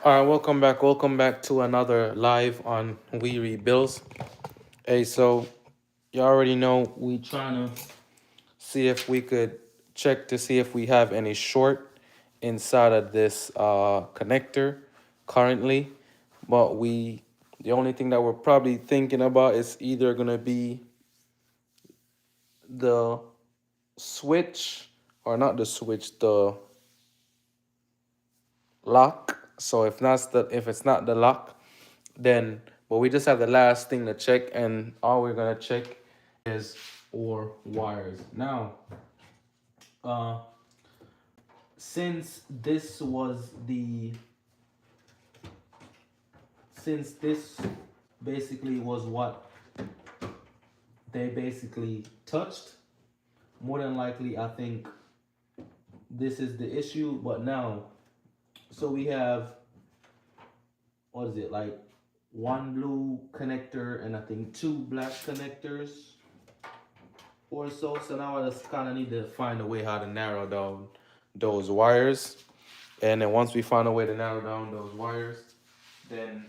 All right, welcome back. Welcome back to another live on We Rebuilds. Hey, so you already know we trying to see if we could check to see if we have any short inside of this connector currently, but the only thing that we're probably thinking about is either gonna be the switch or not the switch, the lock. So if it's not the lock, then but we just have the last thing to check, and all we're gonna check is or wires. Now, uh, since this was the since this basically was what they basically touched, more than likely I think this is the issue. But now, so we have, what is it, like one blue connector and I think two black connectors or so. So now I just kind of need to find a way how to narrow down those wires. And then once we find a way to narrow down those wires, then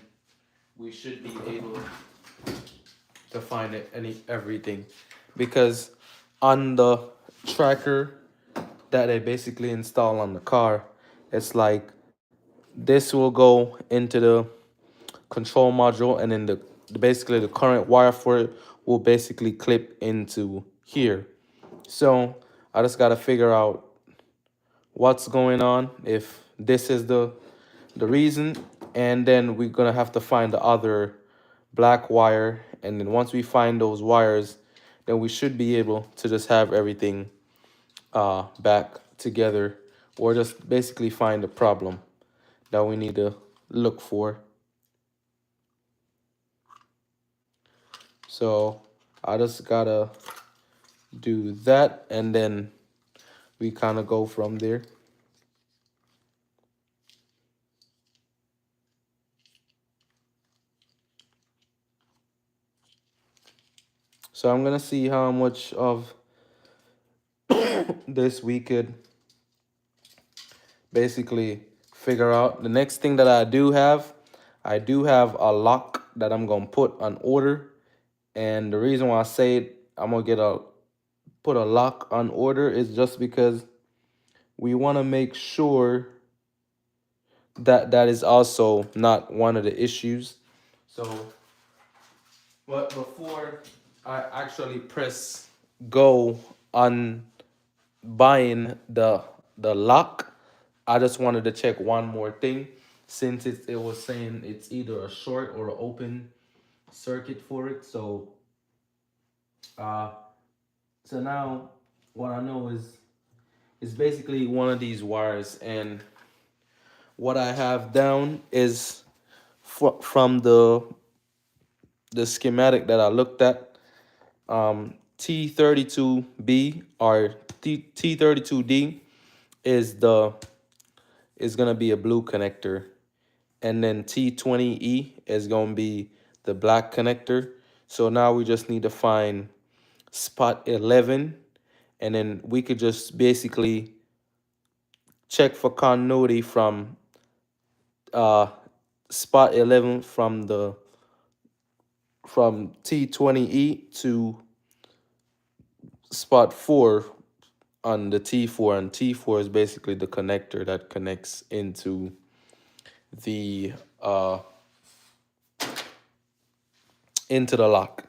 we should be able to find everything. Because on the tracker that they basically install on the car, it's like this will go into the control module, and then basically the current wire for it will basically clip into here. So I just gotta figure out what's going on, if this is the reason, and then we're gonna have to find the other black wire, and then once we find those wires, then we should be able to just have everything back together, or just basically find the problem that we need to look for. So I just gotta do that, and then we kind of go from there. So I'm gonna see how much of this we could basically figure out. The next thing that I do have a lock that I'm gonna put on order. And the reason why I say I'm gonna put a lock on order is just because we want to make sure that that is also not one of the issues. So, but before I actually press go on buying the lock, I just wanted to check one more thing, since it was saying it's either a short or an open circuit for it. Uh so now what I know is it's basically one of these wires, and what I have down is from the schematic that I looked at. T32B or T32D is gonna be a blue connector, and then T20E is gonna be the black connector. So now we just need to find spot 11, and then we could just basically check for continuity from uh spot 11 from T20E to spot 4 on the T4, and T4 is basically the connector that connects the uh into the lock.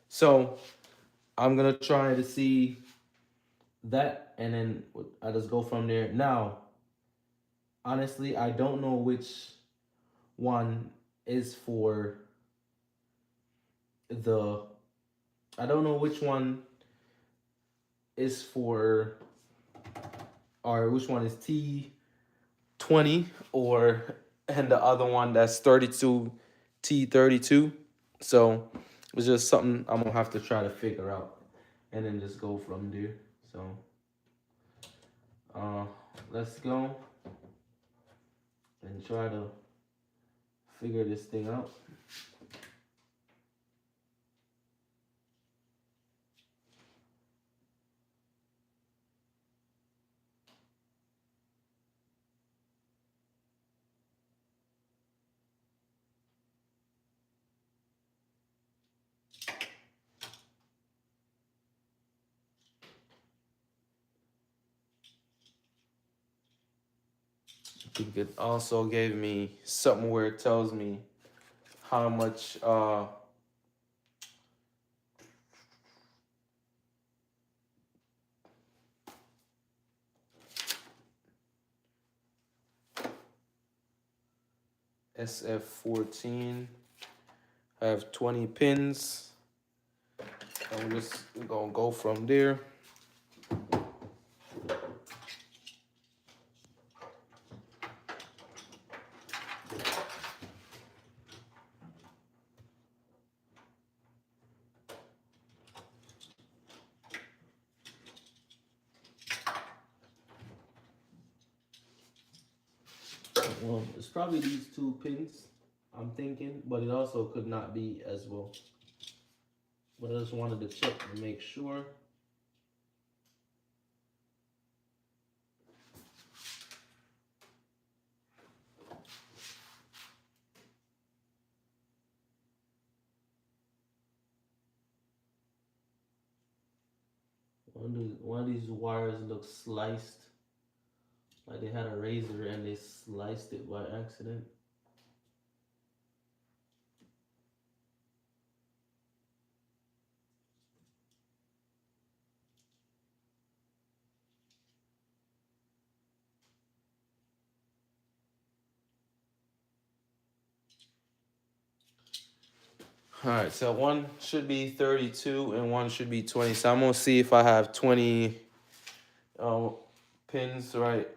So I'm gonna try to see that, and then I just go from there. Now, honestly, I don't know which one is for the. I don't know which one is for, or which one is T20, or and the other one that's 32 T32. So it's just something I'm gonna have to try to figure out, and then just go from there. So uh, let's go and try to figure this thing out. think it also gave me something where it tells me how much SF14. I have 20 pins. I'm just gonna go from there. Well, it's probably these two pins, I'm thinking, but it also could not be as well. But I just wanted to check to make sure. One of these wires looks sliced, like they had a razor and they sliced it by accident. All right, so one should be 32 and one should be 20. So I'm gonna see if I have 20 pins, right?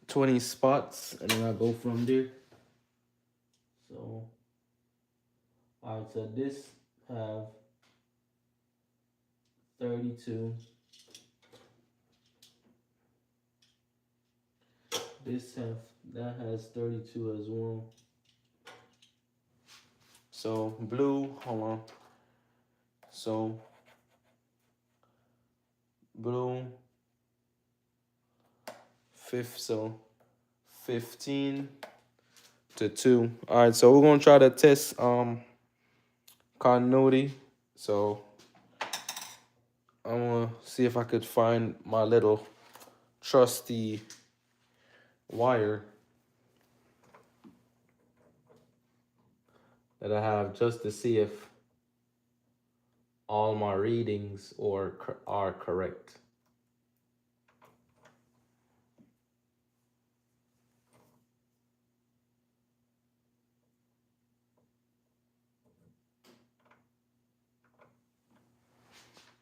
20 spots, and then I'll go from there. So, all right, so this have 32. That has 32 as well. So blue, hold on. So blue, so 15 to 2. All right, so we're gonna try to test continuity. So I'm gonna see if I could find my little trusty wire that I have just to see if all my readings are correct.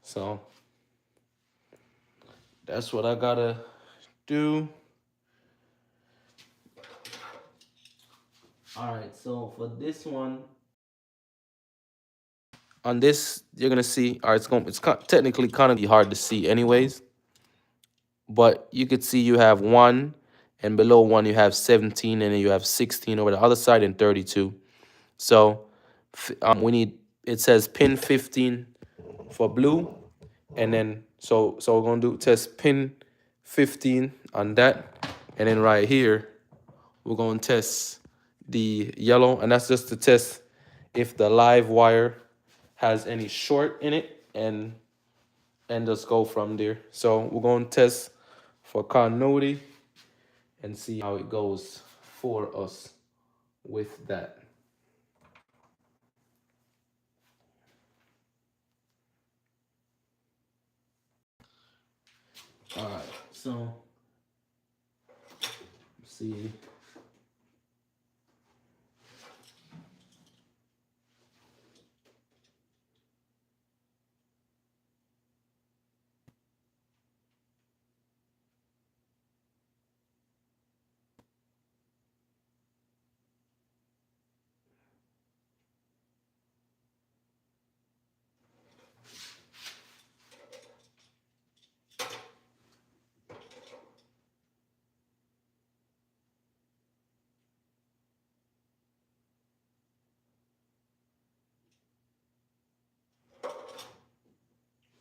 So that's what I gotta do. All right, so for this one, on this you're gonna see, all right, it's technically kind of be hard to see anyways, but you could see you have 1, and below 1 you have 17, and then you have 16 over the other side and 32. So we need, it says pin 15 for blue, and then so we're gonna do test pin 15 on that, and then right here we're gonna test the yellow, and that's just to test if the live wire has any short in it, and just go from there. So we're gonna test for continuity and see how it goes for us with that. All right, so let's see.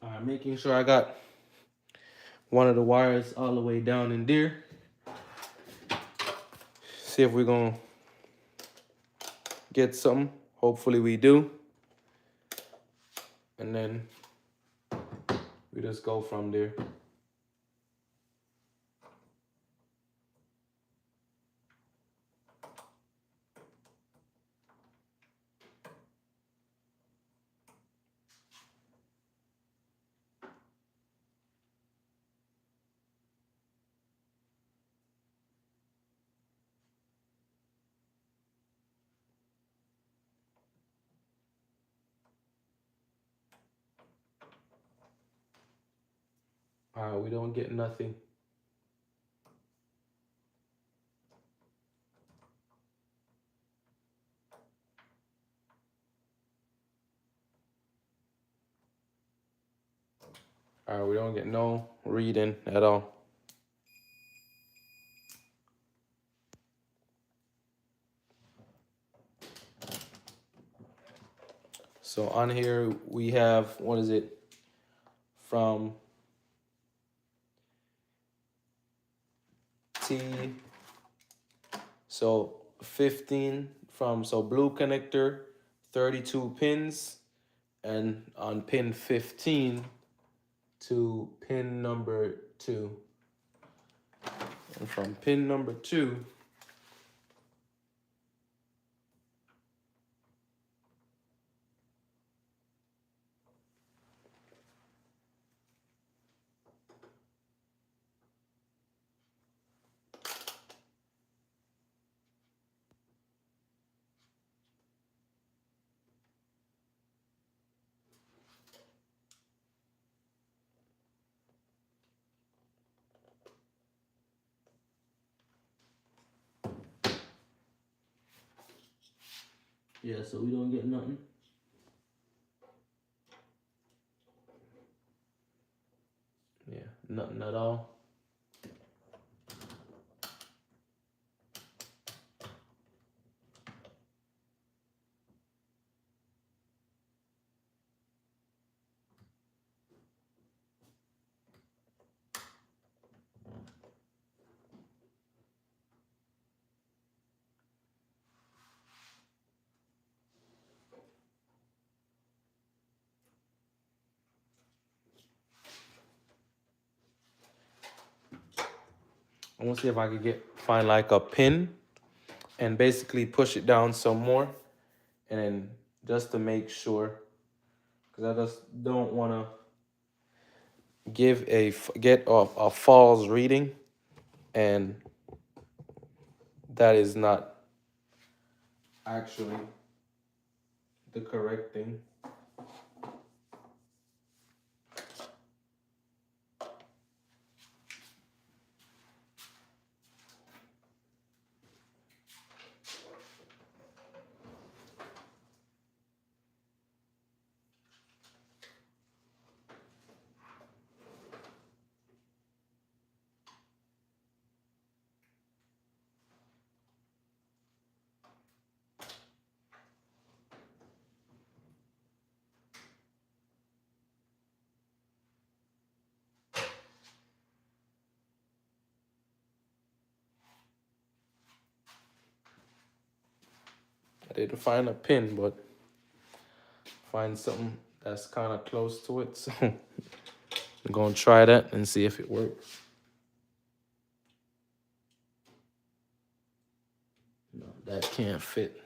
All right, making sure I got one of the wires all the way down in there. See if we're gonna get something. Hopefully we do. And then we just go from there. We don't get nothing. We don't get no reading at all. So on here we have, what is it, from T, so 15 from, so blue connector, 32 pins, and on pin 15 to pin number 2. And from pin number 2, yeah, so we don't get nothing. Yeah, nothing at all. I want to see if I could find like a pin and basically push it down some more, and then just to make sure, because I just don't want to get a false reading, and that is not actually the correct thing. I didn't find a pin, but find something that's kind of close to it. So I'm going to try that and see if it works. No, that can't fit.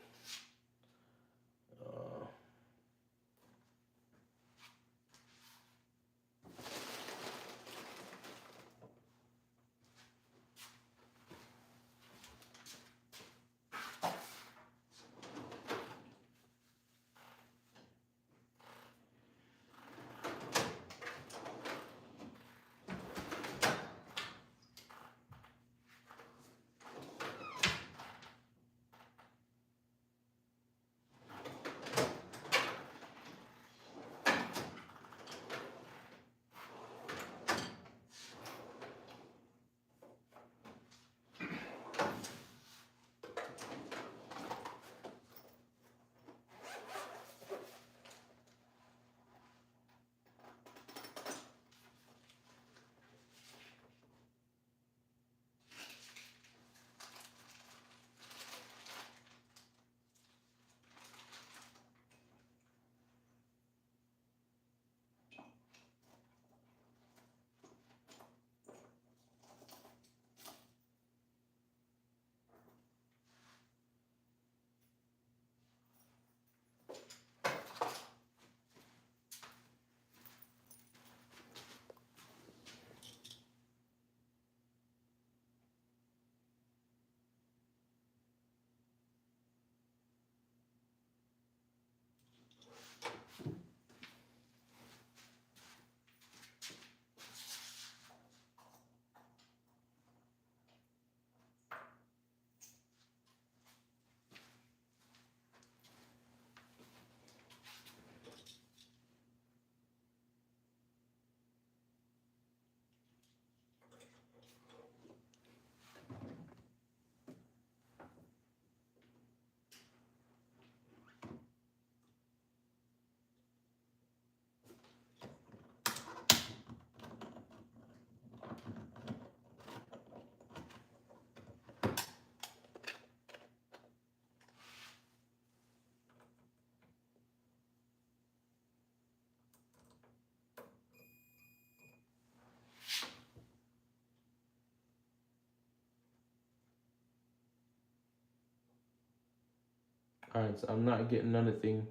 All right, so I'm not getting anything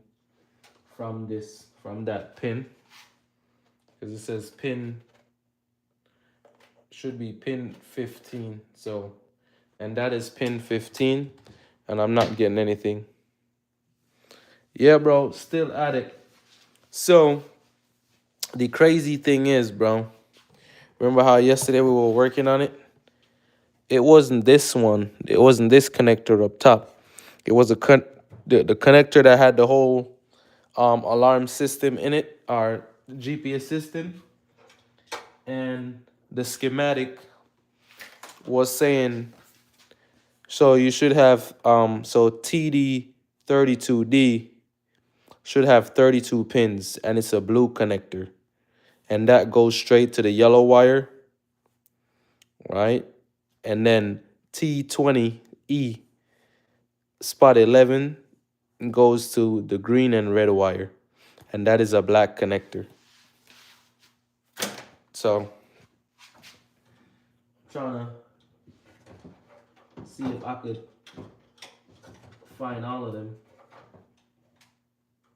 from that pin, because it says pin should be pin 15. So, and that is pin 15, and I'm not getting anything. Yeah, bro, still at it. So the crazy thing is, bro, remember how yesterday we were working on it? It wasn't this one. It wasn't this connector up top. It was the connector that had the whole alarm system in it, our GPS system. And the schematic was saying, so you should have, so TD32D should have 32 pins, and it's a blue connector. And that goes straight to the yellow wire, right? And then T20E spot 11 goes to the green and red wire, and that is a black connector. So I'm trying to see if I could find all of them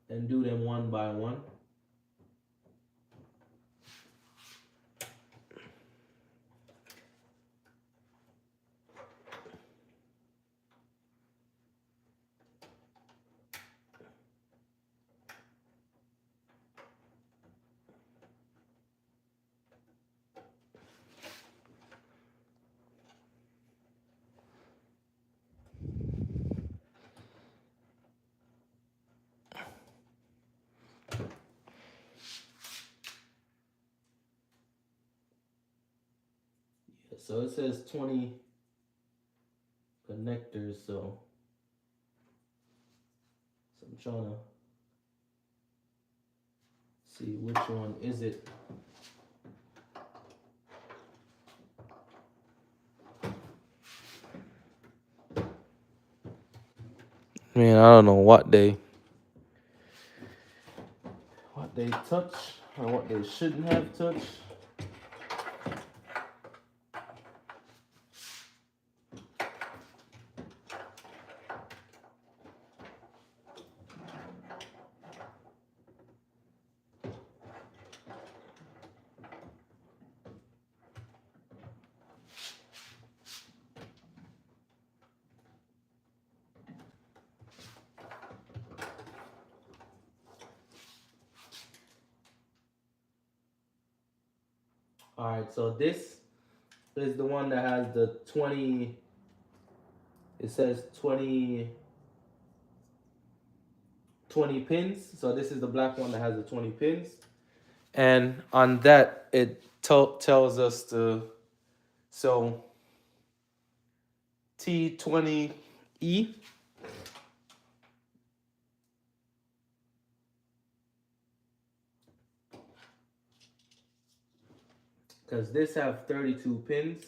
and do them one by one. So it says 20 connectors, so I'm trying to see which one is it. Man, I don't know what they touch or what they shouldn't have touched. All right, so this is the one that has the 20. It says 20 pins. So this is the black one that has the 20 pins. And on that, it tells us so T20E, because this have 32 pins.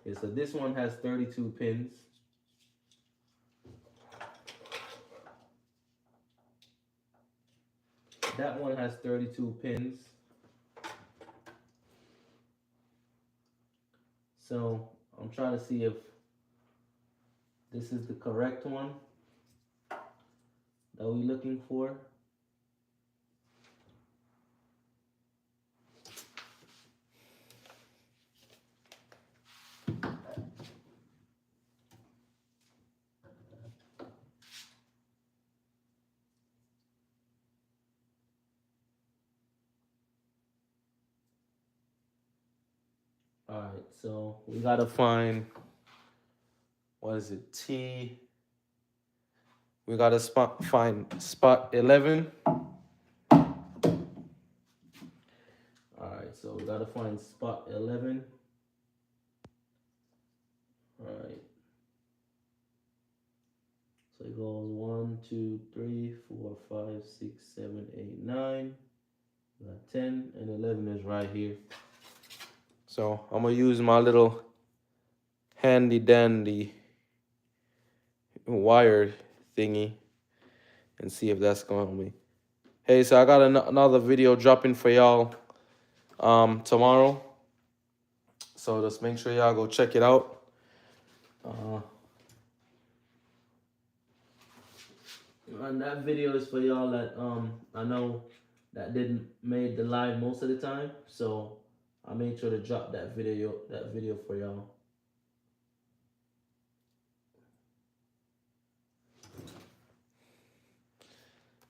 Okay, so this one has 32 pins. That one has 32 pins. So I'm trying to see if this is the correct one that we're looking for. All right, so we gotta find, what is it, we gotta find spot 11. All right, so we gotta find spot 11. All right. So it goes 1, 2, 3, 4, 5, 6, 7, 8, 9. We got 10 and 11 is right here. So I'm gonna use my little handy dandy wire thingy and see if that's gonna help me. Hey, so I got another video dropping for y'all tomorrow. So just make sure y'all go check it out. And that video is for y'all that I know that didn't made the live most of the time. So I made sure to drop that video for y'all.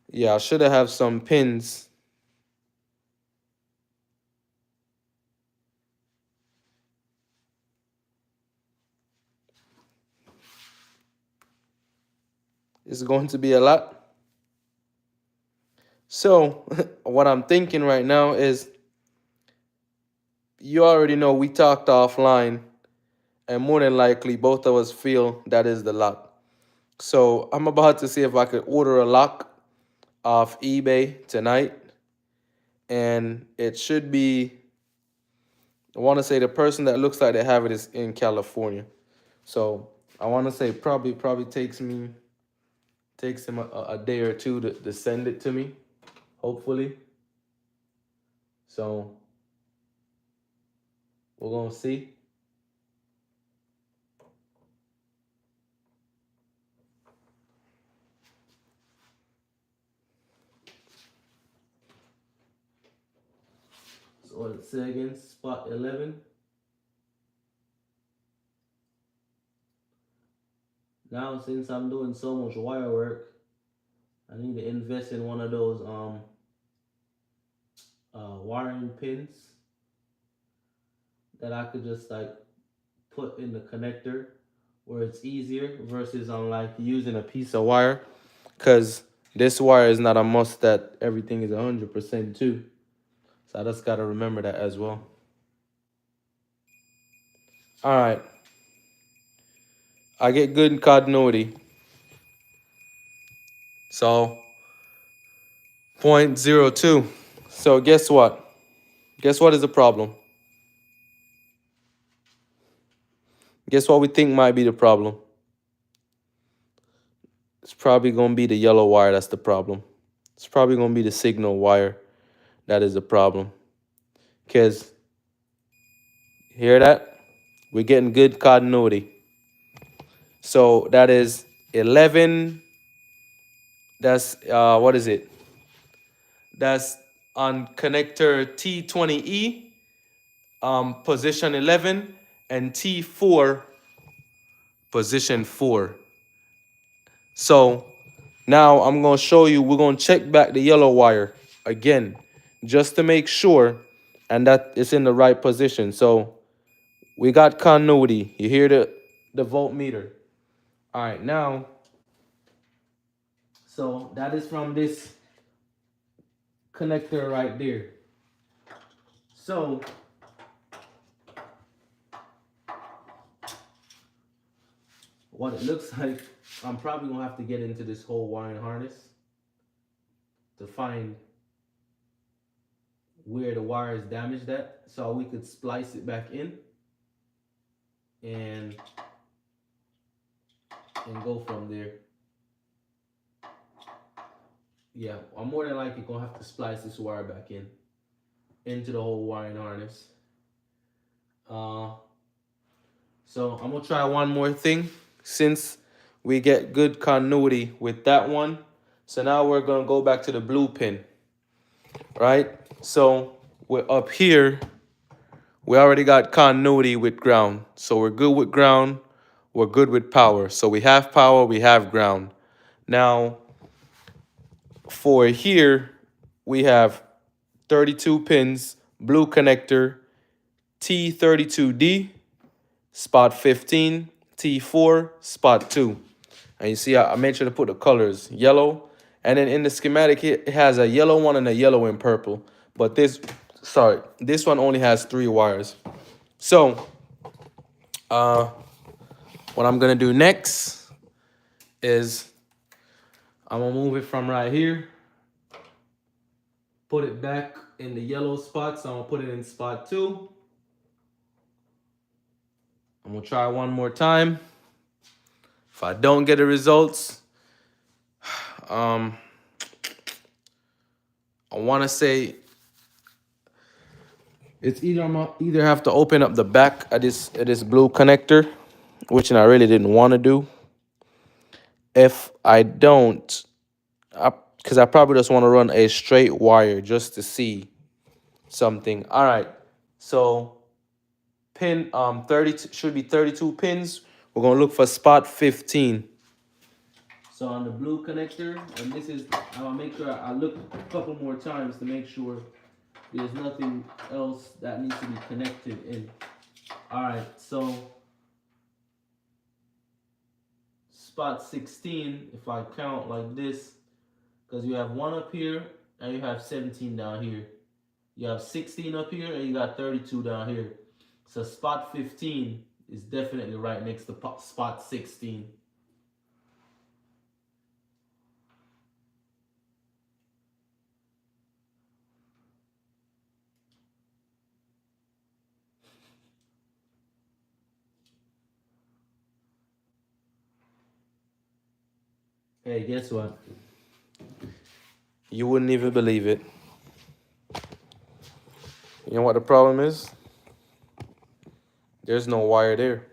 Yeah, I should have some pins. It's going to be a lot. So what I'm thinking right now is, you already know we talked offline, and more than likely both of us feel that is the lock. So I'm about to see if I could order a lock off eBay tonight, and it should be, I want to say the person that looks like they have it is in California. So I want to say probably takes him a day or two to send it to me, hopefully. So we're gonna see. So let's say again, spot 11. Now since I'm doing so much wire work, I need to invest in one of those wiring pins that I could just like put in the connector where it's easier versus on like using a piece of wire, because this wire is not a must that everything is 100% too. So I just gotta remember that as well. All right, I get good continuity. So 0.02. So guess what? Guess what is the problem? Guess what we think might be the problem? It's probably gonna be the yellow wire that's the problem. It's probably gonna be the signal wire that is the problem. Because, hear that? We're getting good continuity. So that is 11. That's, what is it? That's on connector T20E, position 11, and T4, position 4. So now I'm going to show you, we're going to check back the yellow wire again, just to make sure and that it's in the right position. So we got continuity. You hear the voltmeter. All right, now, so that is from this connector right there. So what it looks like, I'm probably gonna have to get into this whole wiring harness to find where the wire is damaged at, so we could splice it back in and go from there. Yeah, I'm more than likely gonna have to splice this wire back in into the whole wiring harness. So I'm gonna try one more thing since we get good continuity with that one. So now we're gonna go back to the blue pin, right? So we're up here. We already got continuity with ground. So we're good with ground. We're good with power. So we have power, we have ground. Now, for here, we have 32 pins, blue connector, T32D, spot 15, T4, spot 2. And you see, I made sure to put the colors yellow. And then in the schematic, it has a yellow one and a yellow and purple. But this one only has 3 wires. So, what I'm going to do next is I'm going to move it from right here, put it back in the yellow spot. So I'm going to put it in spot 2. I'm going to try one more time. If I don't get the results, I want to say it's either I'm gonna either have to open up the back of this blue connector, which I really didn't want to do. If I don't, because I probably just want to run a straight wire just to see something. All right, so pin 30 should be 32 pins. We're gonna look for spot 15. So on the blue connector, and this is, I'll make sure I look a couple more times to make sure there's nothing else that needs to be connected in. All right, so spot 16, if I count like this, because you have one up here and you have 17 down here. You have 16 up here and you got 32 down here. So spot 15 is definitely right next to spot 16. Hey, guess what? You wouldn't even believe it. You know what the problem is? There's no wire there.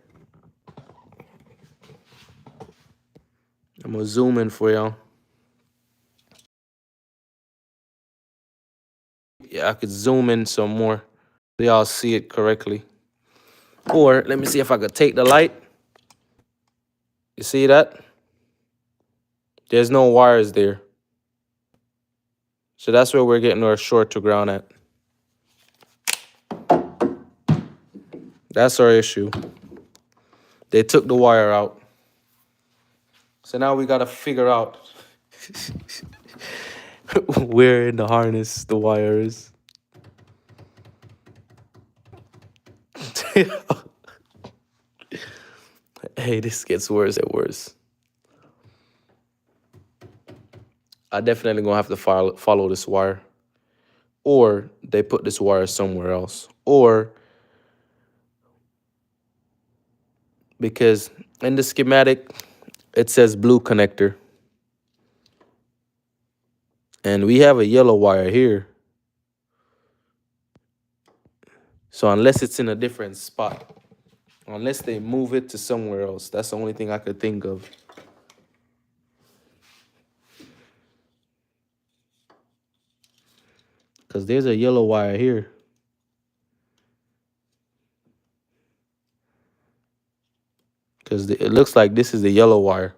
I'm gonna zoom in for y'all. Yeah, I could zoom in some more so y'all see it correctly. Or let me see if I could take the light. You see that? There's no wires there. So that's where we're getting our short to ground at. That's our issue. They took the wire out. So now we gotta figure out where in the harness the wire is. Hey, this gets worse and worse. I definitely gonna have to follow this wire. Or they put this wire somewhere else. Or because in the schematic, it says blue connector. And we have a yellow wire here. So unless it's in a different spot, unless they move it to somewhere else, that's the only thing I could think of. Because there's a yellow wire here. Because it looks like this is the yellow wire.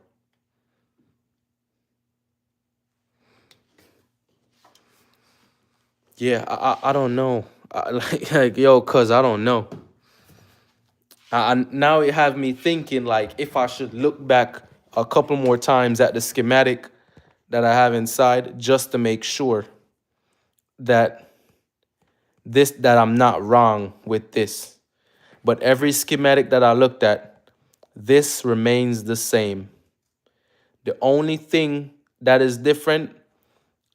Yeah, I don't know. Like yo, cuz I don't know. Now it have me thinking like if I should look back a couple more times at the schematic that I have inside just to make sure that that I'm not wrong with this. But every schematic that I looked at, this remains the same. The only thing that is different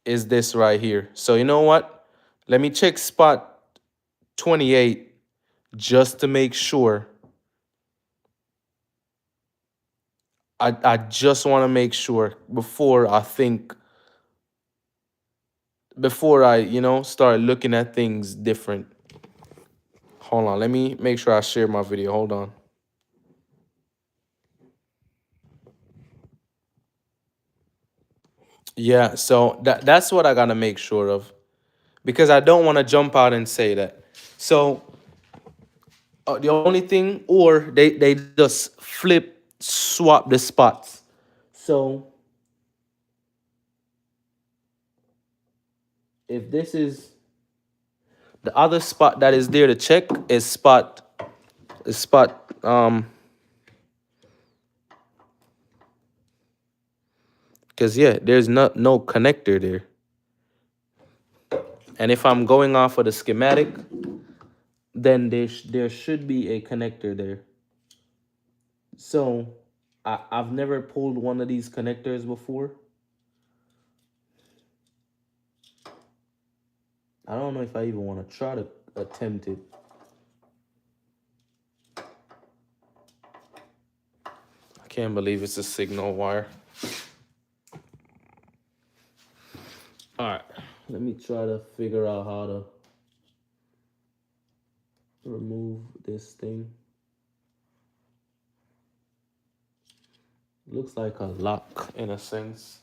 is this right here. So you know what? Let me check spot 28 just to make sure. I just want to make sure before I start looking at things different. Hold on, let me make sure I share my video. Hold on. Yeah, so that's what I gotta make sure of. Because I don't want to jump out and say that. So the only thing, or they just swap the spots. So if this is the other spot that is there to check is spot because yeah, there's no connector there. And if I'm going off of the schematic, then there should be a connector there. So I've never pulled one of these connectors before. I don't know if I even want to try to attempt it. I can't believe it's a signal wire. All right, let me try to figure out how to remove this thing. Looks like a lock in a sense.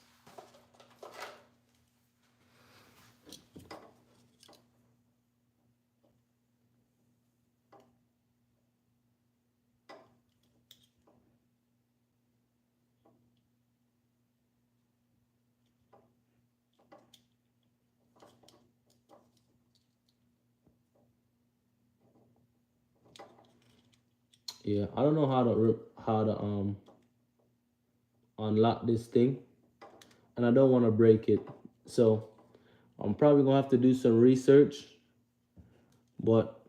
Yeah, I don't know how to unlock this thing, and I don't want to break it. So I'm probably gonna have to do some research, but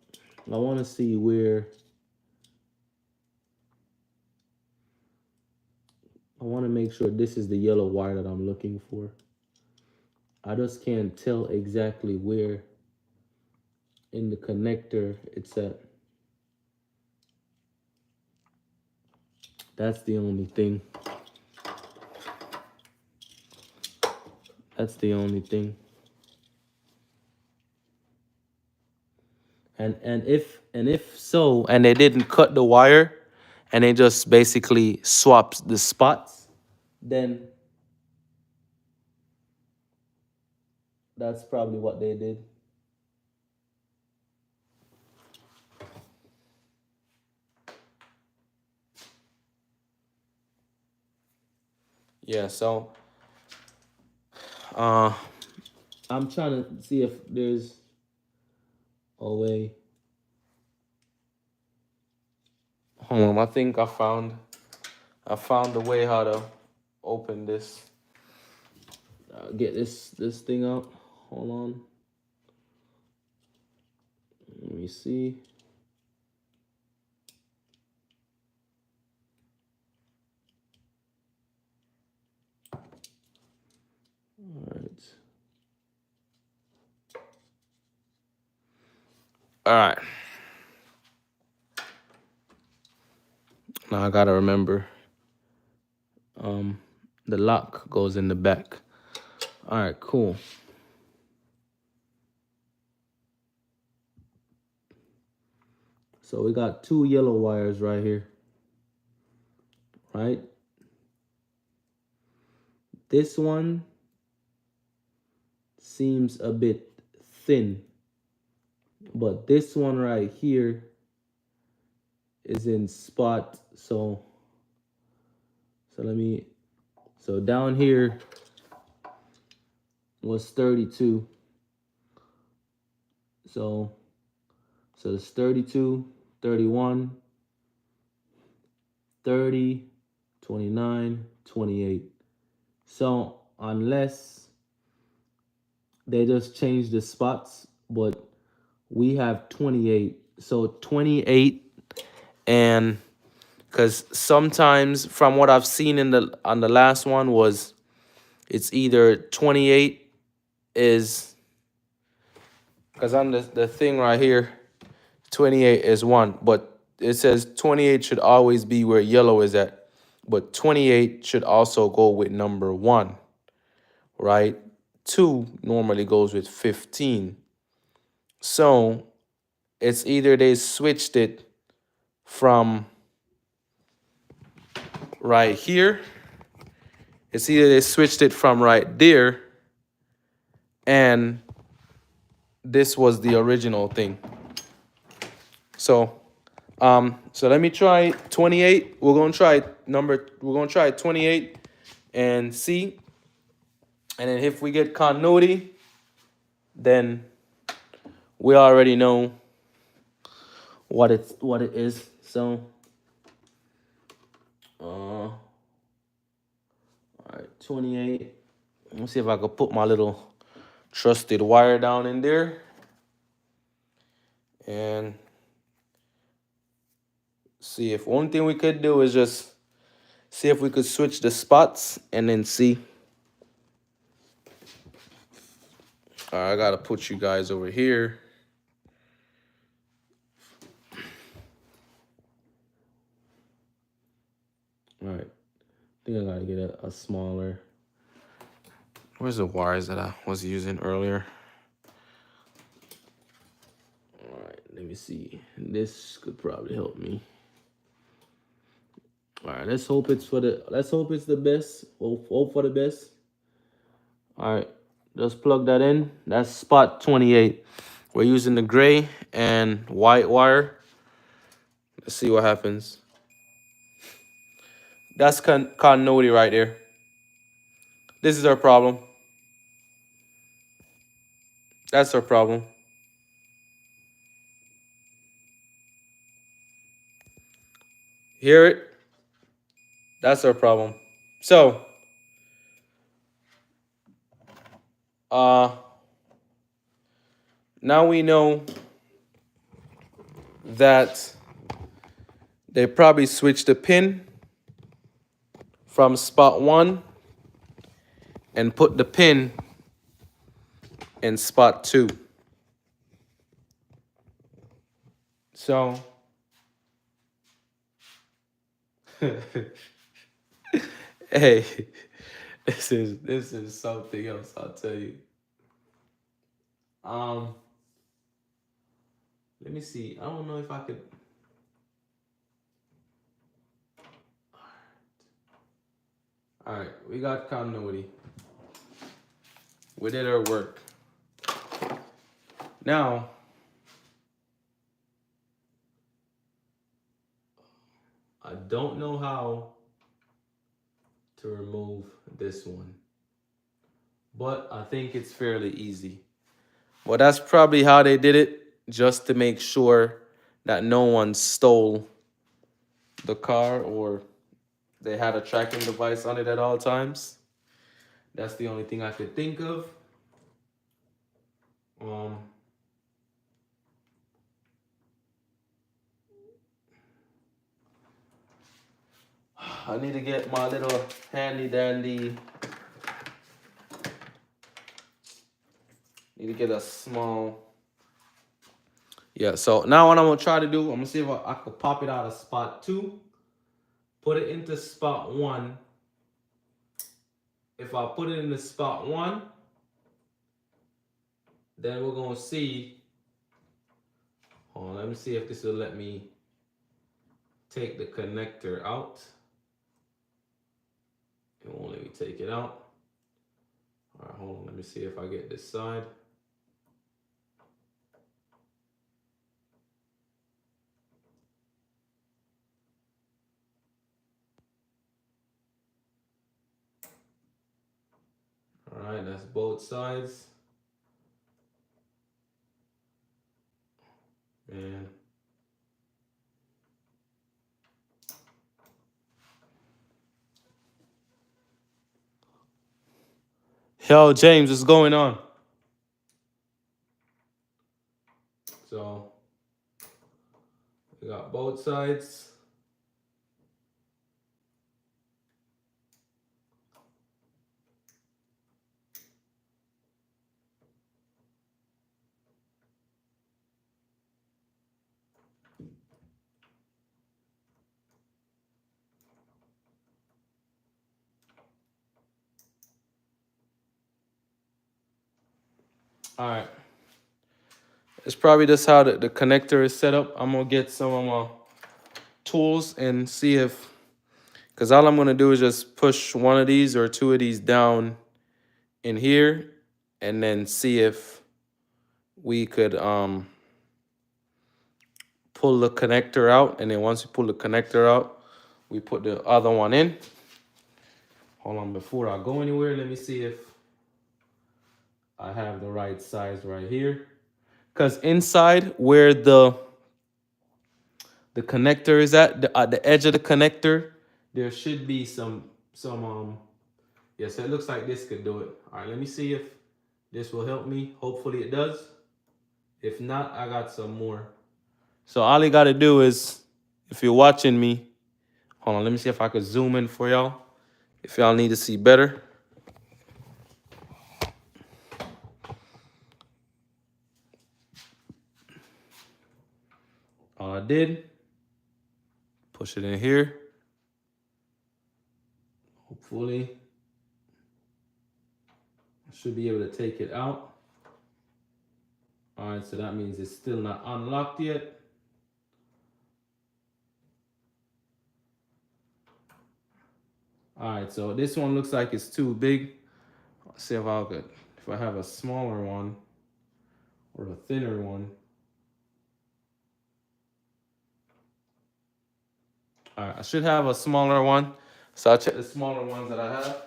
I want to see where I want to make sure this is the yellow wire that I'm looking for. I just can't tell exactly where in the connector it's at. That's the only thing. That's the only thing. And if so, and they didn't cut the wire, and they just basically swapped the spots, then that's probably what they did. Yeah. So, uh, I'm trying to see if there's a way. Hold on, I think I found a way how to open this. Get this thing out. Hold on. Let me see. All right. All right. Now I gotta remember. Um, the lock goes in the back. All right. Cool. So we got two yellow wires right here. Right. This one seems a bit thin, but this one right here is in spot. So down here was 32. So it's 32, 31, 30, 29, 28. So unless they just change the spots, but we have 28. So 28, and because sometimes from what I've seen in the on the last one was it's either 28 is because on the thing right here, 28 is one, but it says 28 should always be where yellow is at. But 28 should also go with number one, right? Two normally goes with 15. So it's either they switched it from right here, it's either they switched it from right there, and this was the original thing. So let me try 28. We're gonna try 28 and see. And then if we get continuity, then we already know what it is. So all right, 28. Let's see if I could put my little trusted wire down in there. And see if one thing we could do is just see if we could switch the spots and then see. All right, I gotta put you guys over here. All right, I think I gotta get a smaller. Where's the wires that I was using earlier? All right, let me see. This could probably help me. All right, let's hope it's the best. Hope for the best. All right, just plug that in. That's spot 28. We're using the gray and white wire. Let's see what happens. That's continuity right there. This is our problem. That's our problem. Hear it? That's our problem. So, uh, now we know that they probably switched the pin from spot 1 and put the pin in spot 2. So, hey, this is something else, I'll tell you. Um, Let me see. I don't know if I could. All right, we got continuity. We did our work. Now, I don't know how to remove this one, but I think it's fairly easy. Well, that's probably how they did it, just to make sure that no one stole the car or they had a tracking device on it at all times. That's the only thing I could think of. I need to get my little handy dandy. Need to get a small. Yeah, so now what I'm gonna try to do, I'm gonna see if I could pop it out of spot 2, put it into spot 1. If I put it into spot 1, then we're gonna see. Hold on, let me see if this will let me take the connector out. It won't let me take it out. All right, hold on, let me see if I get this side. All right, that's both sides. And yo, James, what's going on? So we got both sides. All right. It's probably just how the connector is set up. I'm gonna get some of my tools and see if, because all I'm gonna do is just push one of these or two of these down in here and then see if we could pull the connector out. And then once we pull the connector out, we put the other one in. Hold on, before I go anywhere, let me see if I have the right size right here. Because inside where the connector is at the edge of the connector, there should be some yeah, so it looks like this could do it. All right, let me see if this will help me. Hopefully it does. If not, I got some more. So all you gotta do is, if you're watching me, hold on, let me see if I could zoom in for y'all, if y'all need to see better. All I did, push it in here. Hopefully, I should be able to take it out. All right, so that means it's still not unlocked yet. All right, so this one looks like it's too big. Let's see if I have a smaller one or a thinner one. All right, I should have a smaller one. So I'll check the smaller ones that I have.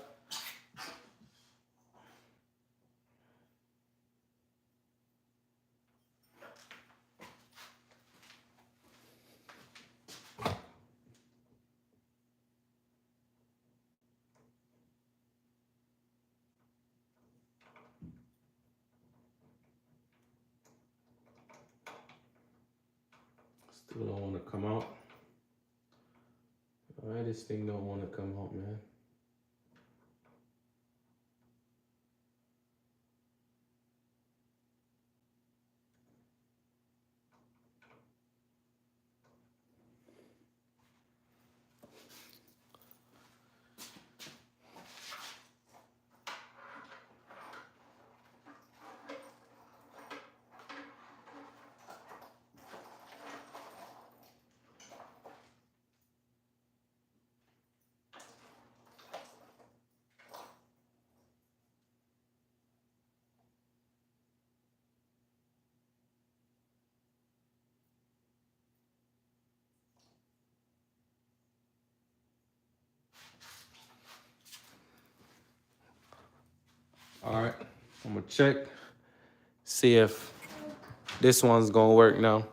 Still don't want to come out. Alright, this thing don't want to come out, man. Alright, I'm gonna check, see if this one's gonna work now.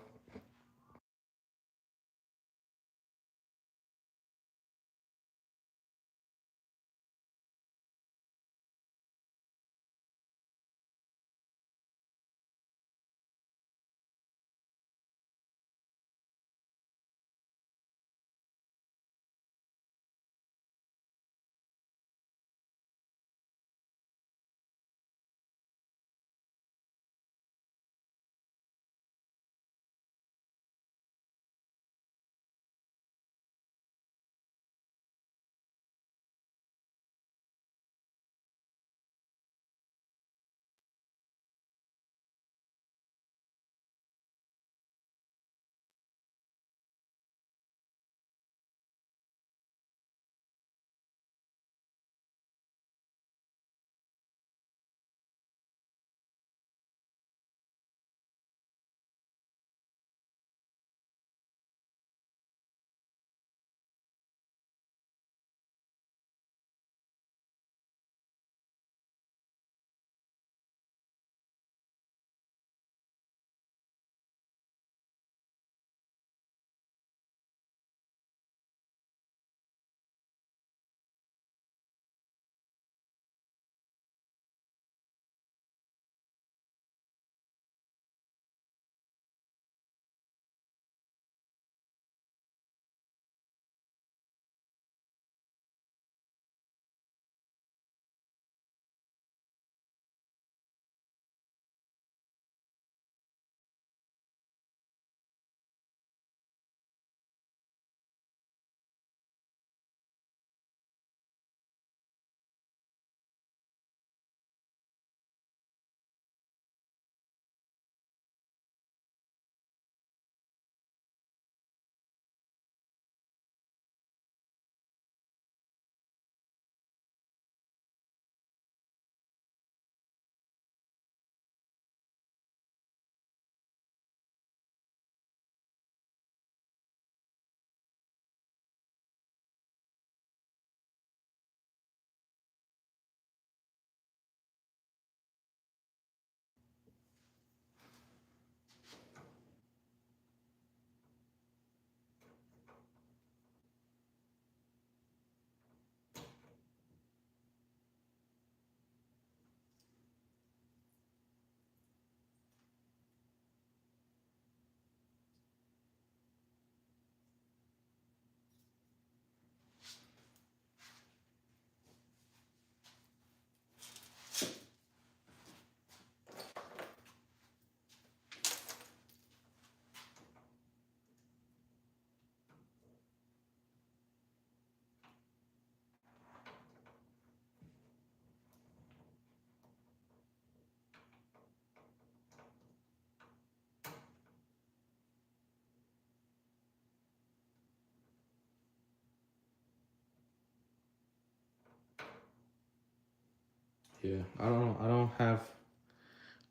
Yeah, I don't have,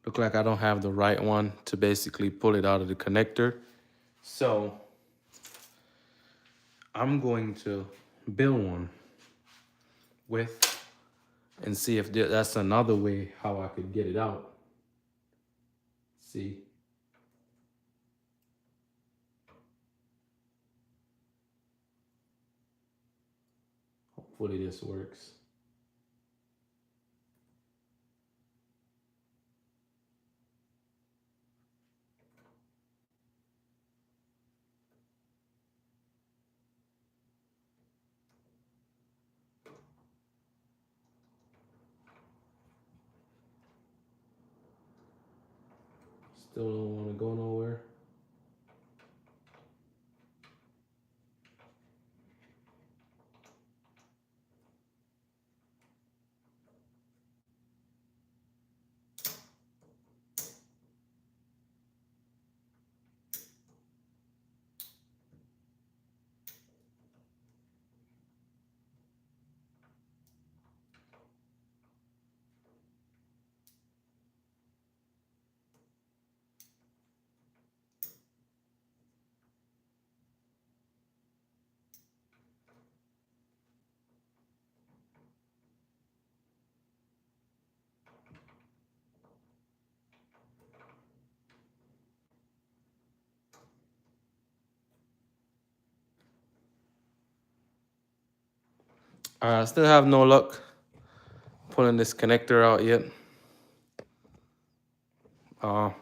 look like I don't have the right one to basically pull it out of the connector. So I'm going to build one with and see if that's another way how I could get it out. See, hopefully this works. Still don't want to go nowhere. I still have no luck pulling this connector out yet. We're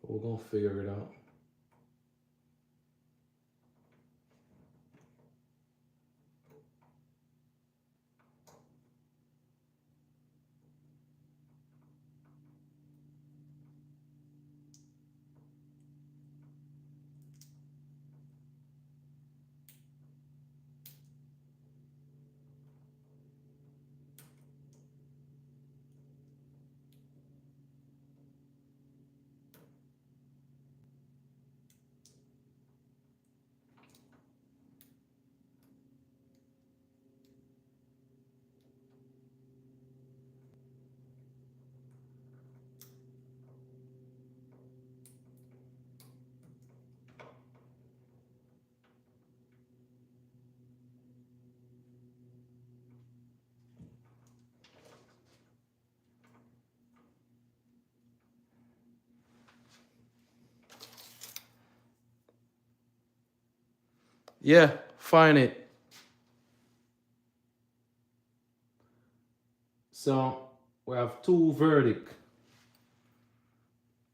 gonna figure it out. Yeah, find it. So we have two verdict.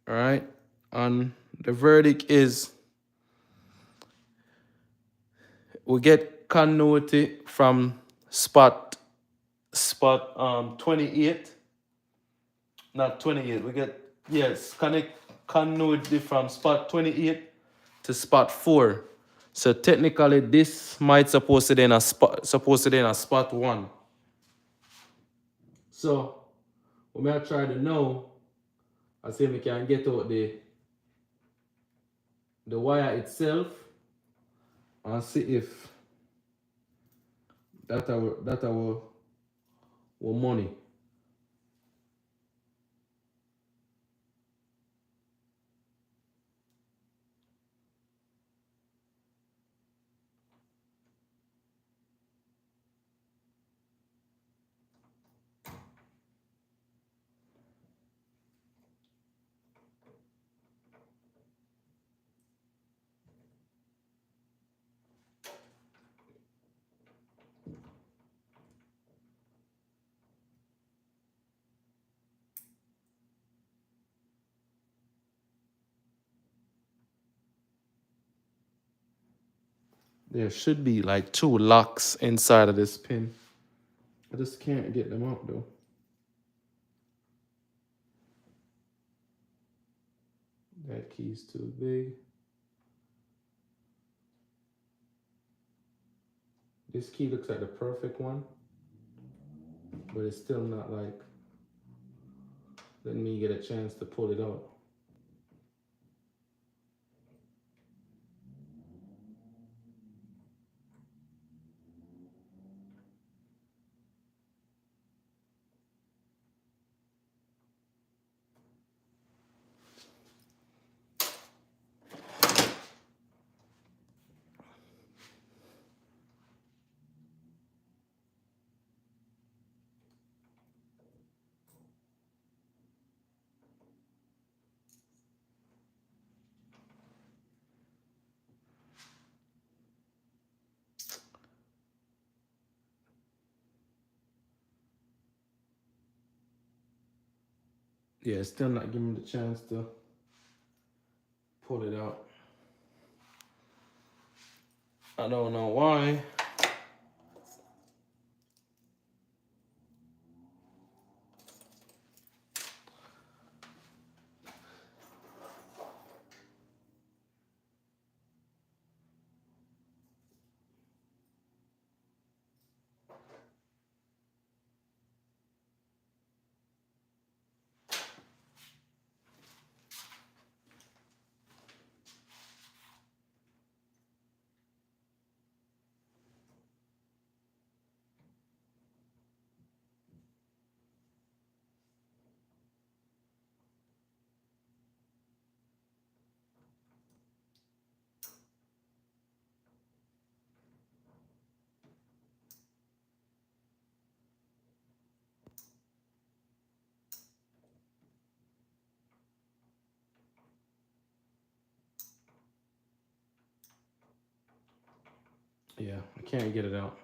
All right. And the verdict is we get continuity from spot 28. Not 28. We get continuity from spot 28 to spot 4. So technically this might supposed to be in a spot 1. So when I try to know, I say we can get out the wire itself and see if that our money. There should be like 2 locks inside of this pin. I just can't get them out though. That key's too big. This key looks like the perfect one, but it's still not like letting me get a chance to pull it out. Yeah, it's still not giving me the chance to pull it out. I don't know why. Yeah, I can't get it out.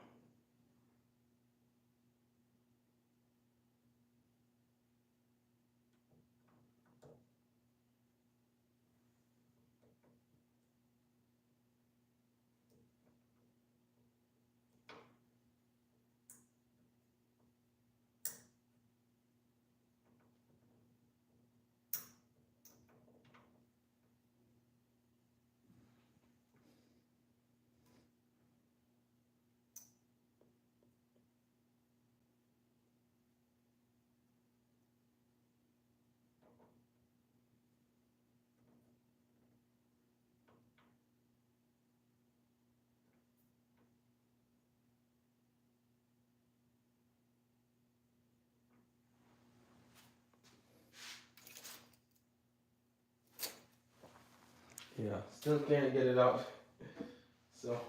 Yeah, still can't get it out. So.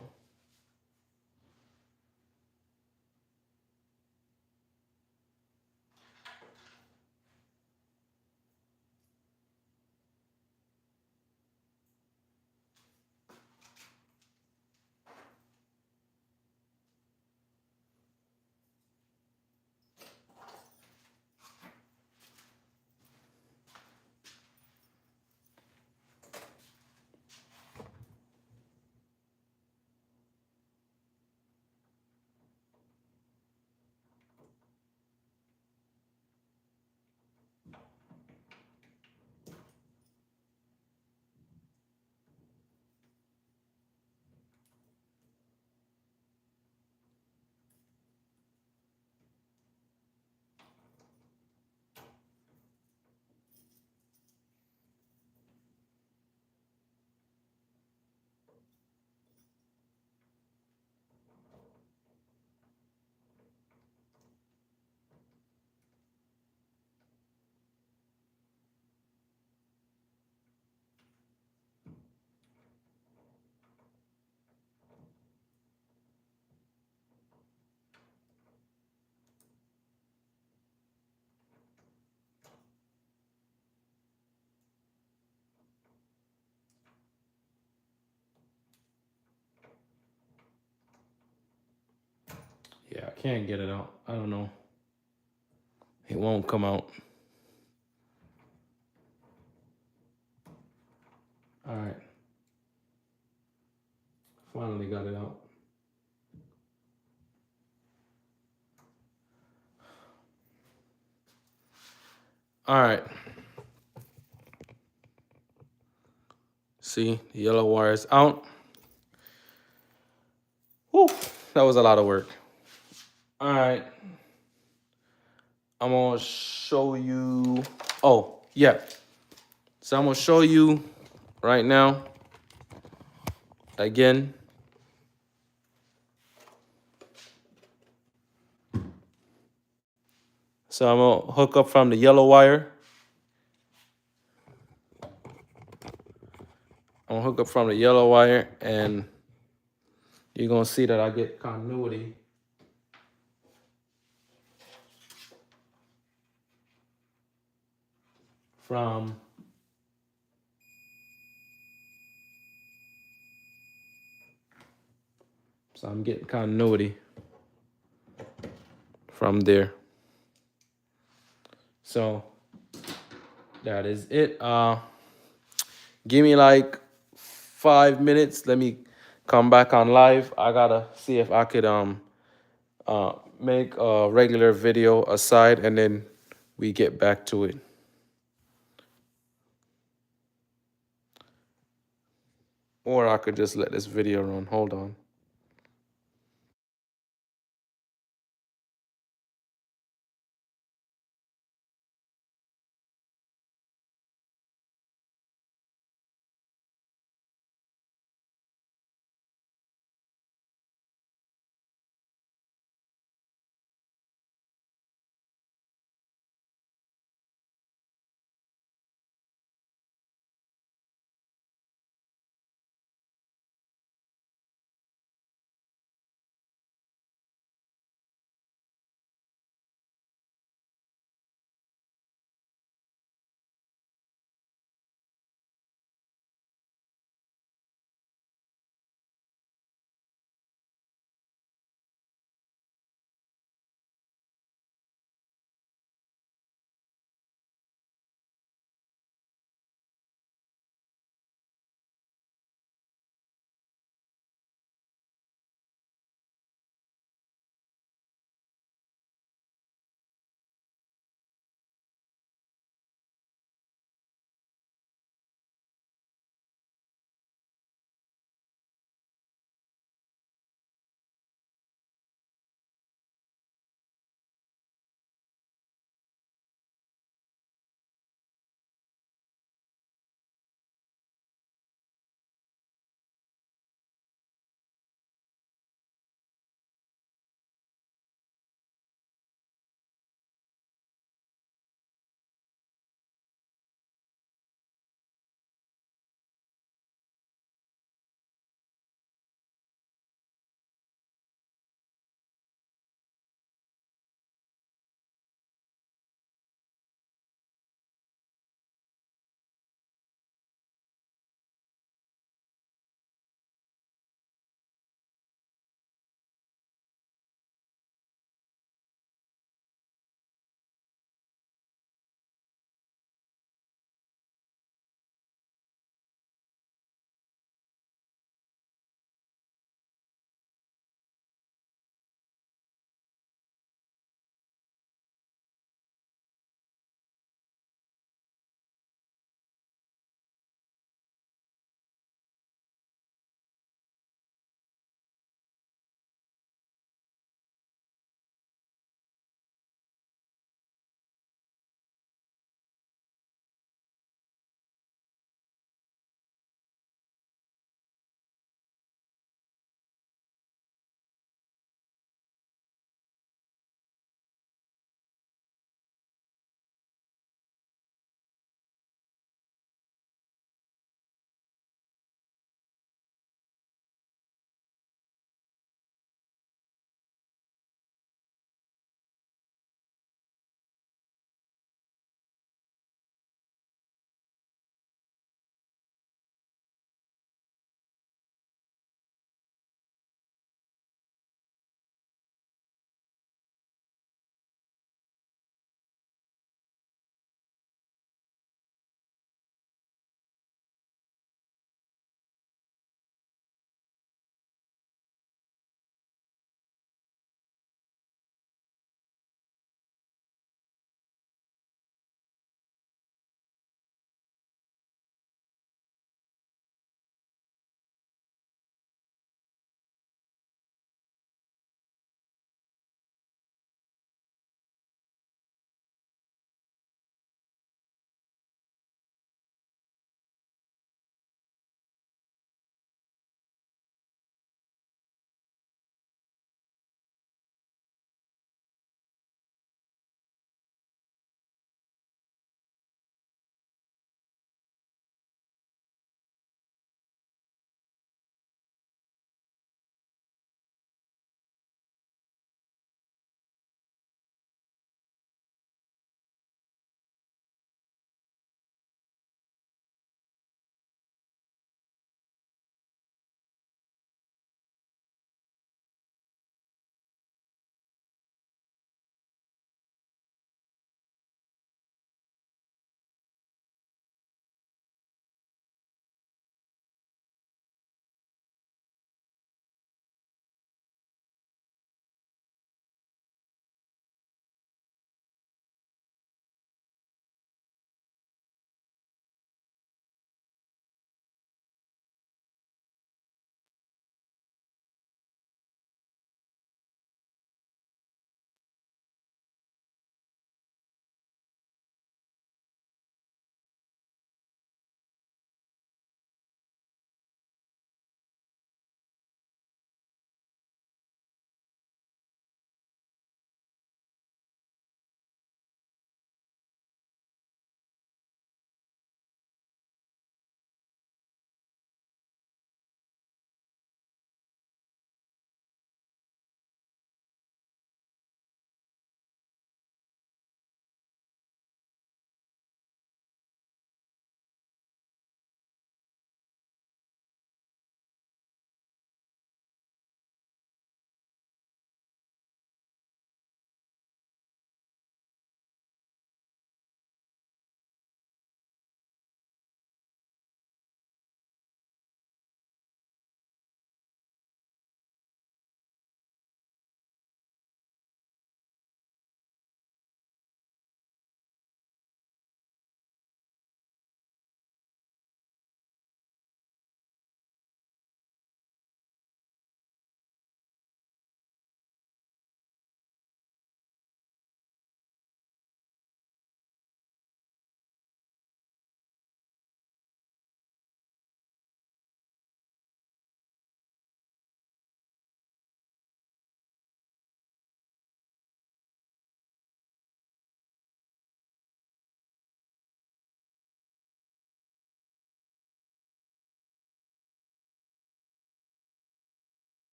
Yeah, I can't get it out. I don't know. It won't come out. All right. Finally got it out. All right. See, the yellow wire is out. Whew, that was a lot of work. All right. I'm gonna show you. Oh, yeah. So I'm gonna show you right now. Again. So I'm gonna hook up from the yellow wire. I'm gonna hook up from the yellow wire, and you're gonna see that I get continuity from so I'm getting continuity from there. So that is it. Give me like 5 minutes. Let me come back on live. I gotta see if I could make a regular video aside, and then we get back to it. Or I could just let this video run. Hold on.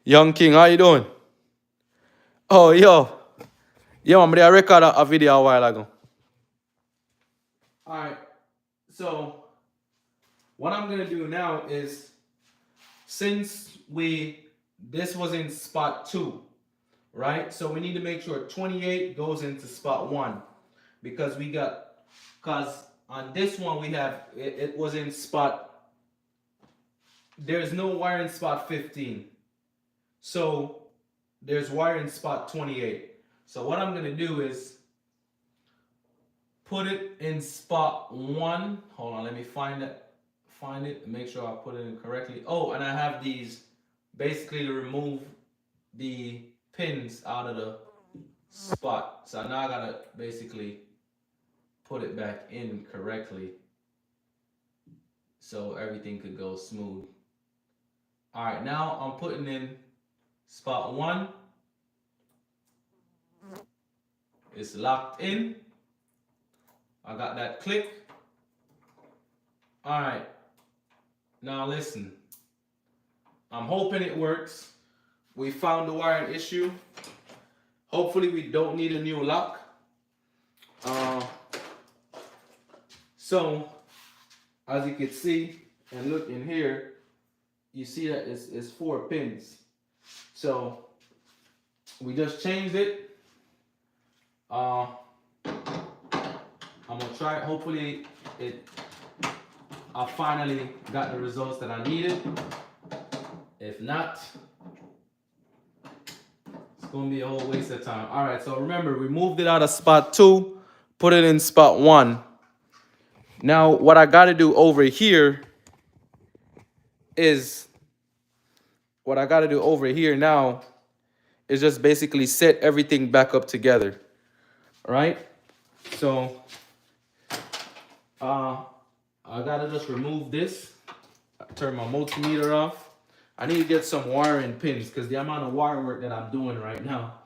Young King, how you doing? Oh, yo. Yo, I'm gonna record a video a while ago. Alright, so what I'm gonna do now is, since this was in spot 2, right? So we need to make sure 28 goes into spot 1, because on this one we have, it was in spot, there's no wire in spot 15. So there's wire in spot 28. So what I'm going to do is put it in spot 1. Hold on, let me find it and make sure I put it in correctly. Oh, and I have these basically to remove the pins out of the spot. So now I got to basically put it back in correctly so everything could go smooth. All right, now I'm putting in spot 1. It's locked in. I got that click. All right. Now listen. I'm hoping it works. We found the wiring issue. Hopefully we don't need a new lock. So as you can see and look in here, you see that it's 4 pins. So we just changed it. I'm gonna try it. Hopefully I finally got the results that I needed. If not, it's gonna be a whole waste of time. All right, so remember, we moved it out of spot 2, put it in spot 1. Now what I gotta do over here is, now is just basically set everything back up together. All right, so I gotta just remove this, turn my multimeter off. I need to get some wiring pins because the amount of wire work that I'm doing right now.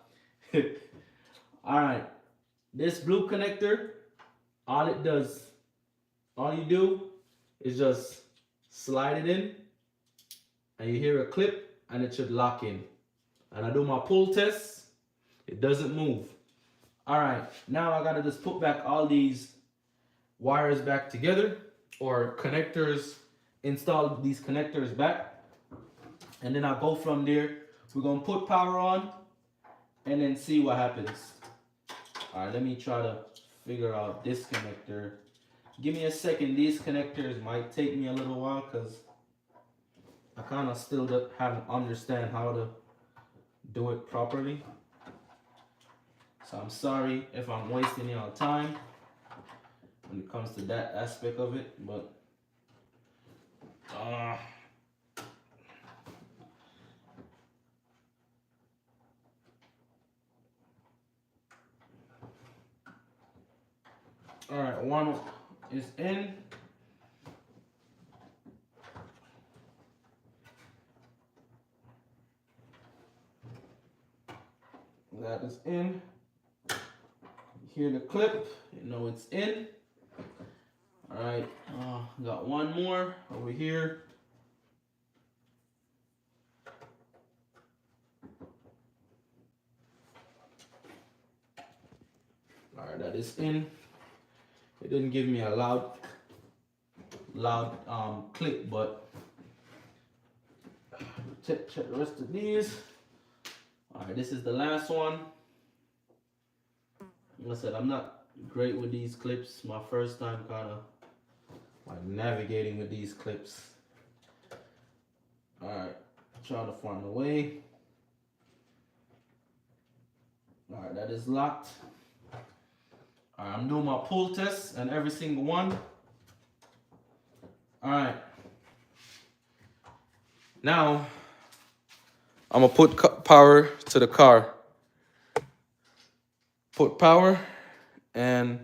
All right, this blue connector, all you do is just slide it in and you hear a clip and it should lock in. And I do my pull test, it doesn't move. All right, now I gotta just put back all these wires back together, or connectors, install these connectors back. And then I'll go from there. We're gonna put power on and then see what happens. All right, let me try to figure out this connector. Give me a second. These connectors might take me a little while because I kind of still haven't understand how to do it properly. So I'm sorry if I'm wasting y'all time when it comes to that aspect of it, but all right, one is in. That is in. You hear the clip, you know it's in. All right, got one more over here. All right, that is in. It didn't give me a loud click, but check the rest of these. All right, this is the last one. Like I said, I'm not great with these clips. My first time kind of like navigating with these clips. All right, trying to find a way. All right, that is locked. All right, I'm doing my pull test and every single one. All right. Now, I'm gonna put power to the car. Put power, and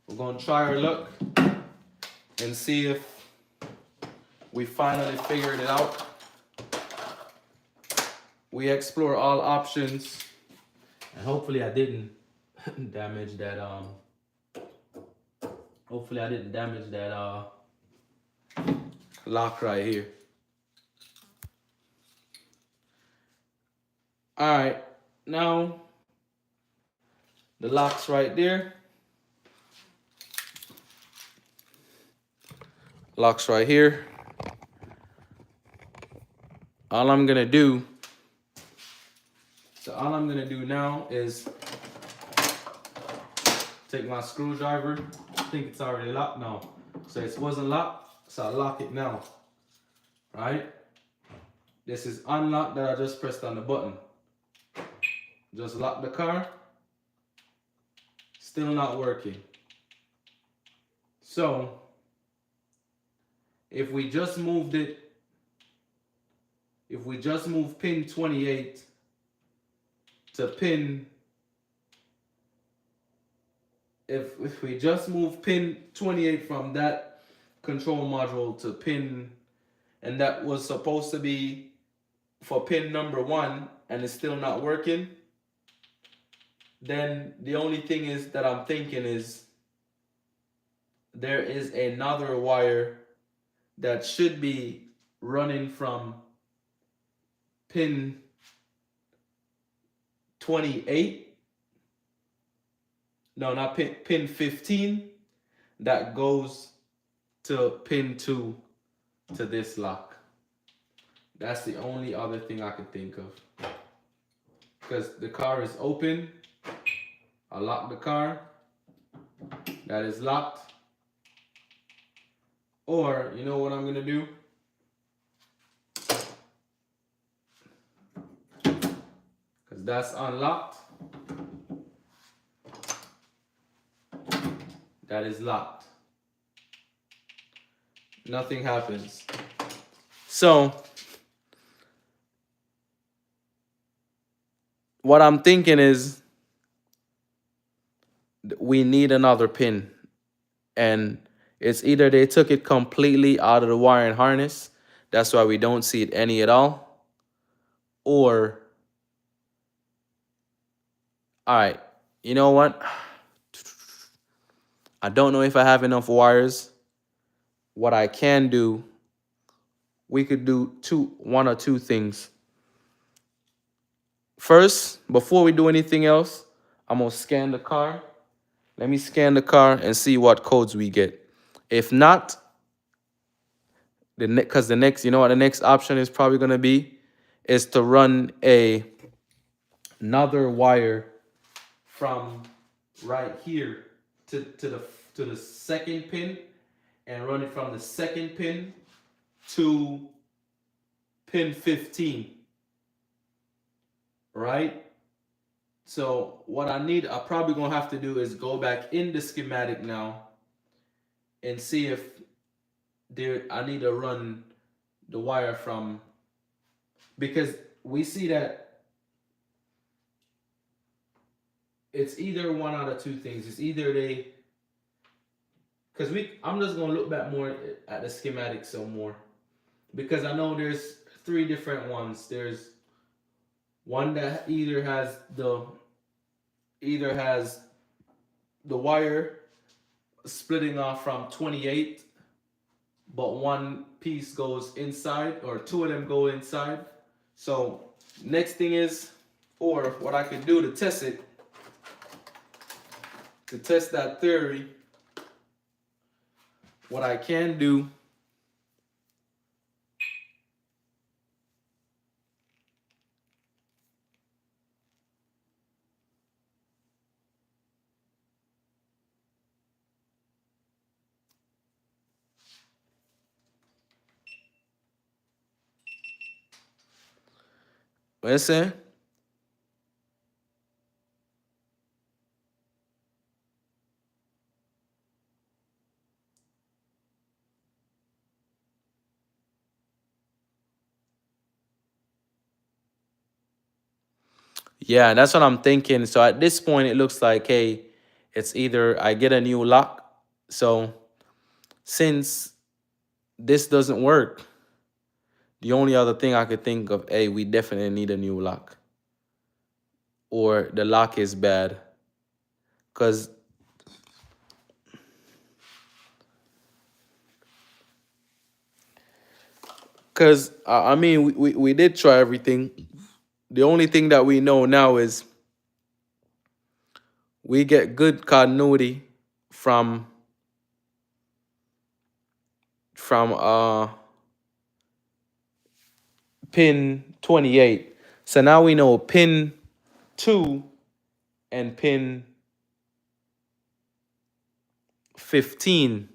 we're gonna try our luck and see if we finally figured it out. We explore all options, and hopefully I didn't damage that lock right here. All right, now the lock's right there. Lock's right here. All I'm gonna do, all I'm gonna do now is take my screwdriver. I think it's already locked now. So it wasn't locked, so I lock it now. Right? This is unlocked that I just pressed on the button. Just lock the car. Still not working. So if we just moved it, if we just move pin 28 to pin, if we just move pin 28 from that control module to pin, and that was supposed to be for pin number 1 and it's still not working, then the only thing is that I'm thinking is there is another wire that should be running from pin 28. No, not pin 15, that goes to pin 2 to this lock. That's the only other thing I could think of. Because the car is open. I lock the car. That is locked. Or, you know what I'm gonna do? Because that's unlocked. That is locked. Nothing happens. So, what I'm thinking is we need another pin. And it's either they took it completely out of the wiring harness, that's why we don't see it any at all, or, all right, you know what? I don't know if I have enough wires. What I can do, we could do one or two things. First, before we do anything else, I'm gonna scan the car. Let me scan the car and see what codes we get. If not, because the next, you know what the next option is probably gonna be, is to run another wire from right here to the second pin, and run it from the second pin to pin 15. Right? So what I'm probably gonna have to do is go back in the schematic now and see if I need to run the wire from, because we see that it's either one out of two things. It's either because I'm just gonna look back more at the schematic some more, because I know there's 3 different ones. There's one that either has the wire splitting off from 28, but one piece goes inside, or 2 of them go inside. So next thing is, or what I could do to test it, to test that theory, what I can do, listen. Yeah, that's what I'm thinking. So at this point, it looks like, hey, it's either I get a new lock. So since this doesn't work, the only other thing I could think of, hey, we definitely need a new lock, or the lock is bad. Because I mean, we did try everything. The only thing that we know now is we get good continuity from from pin 28. So now we know pin 2 and pin 15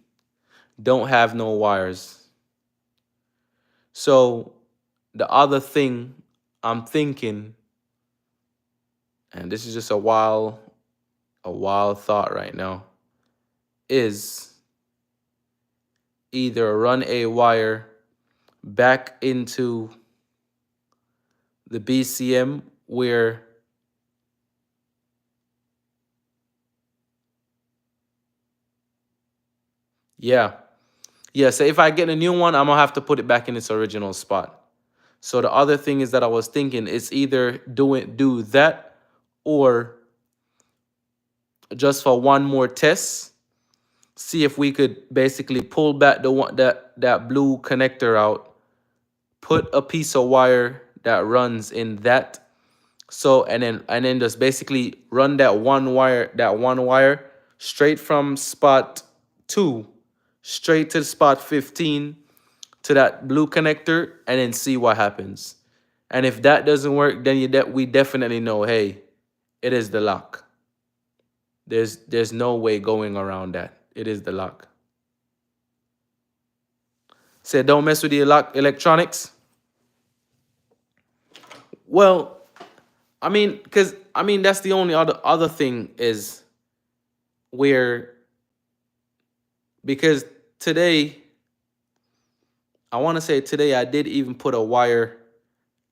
don't have no wires. So the other thing I'm thinking, and this is just a wild thought right now, is either run a wire back into the BCM where, yeah, yeah. So if I get a new one, I'm gonna have to put it back in its original spot. So the other thing is that I was thinking it's either do that, or just for one more test, see if we could basically pull back the one that blue connector out, put a piece of wire that runs in that. So and then just basically run that one wire straight from spot 2 straight to spot 15 to that blue connector, and then see what happens. And if that doesn't work, then we definitely know, hey, it is the lock. There's no way going around that. It is the lock. Say don't mess with the electronics. Well, I mean, that's the only other thing is where, because today, I want to say today I did even put a wire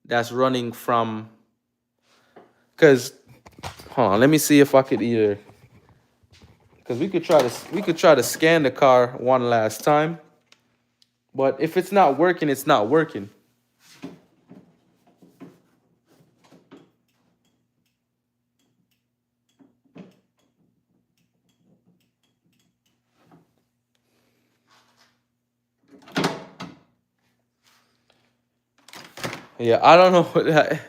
that's running from, because hold on, let me see if I could either, because we could try to scan the car one last time, but if it's not working, it's not working. Yeah, I don't know what that.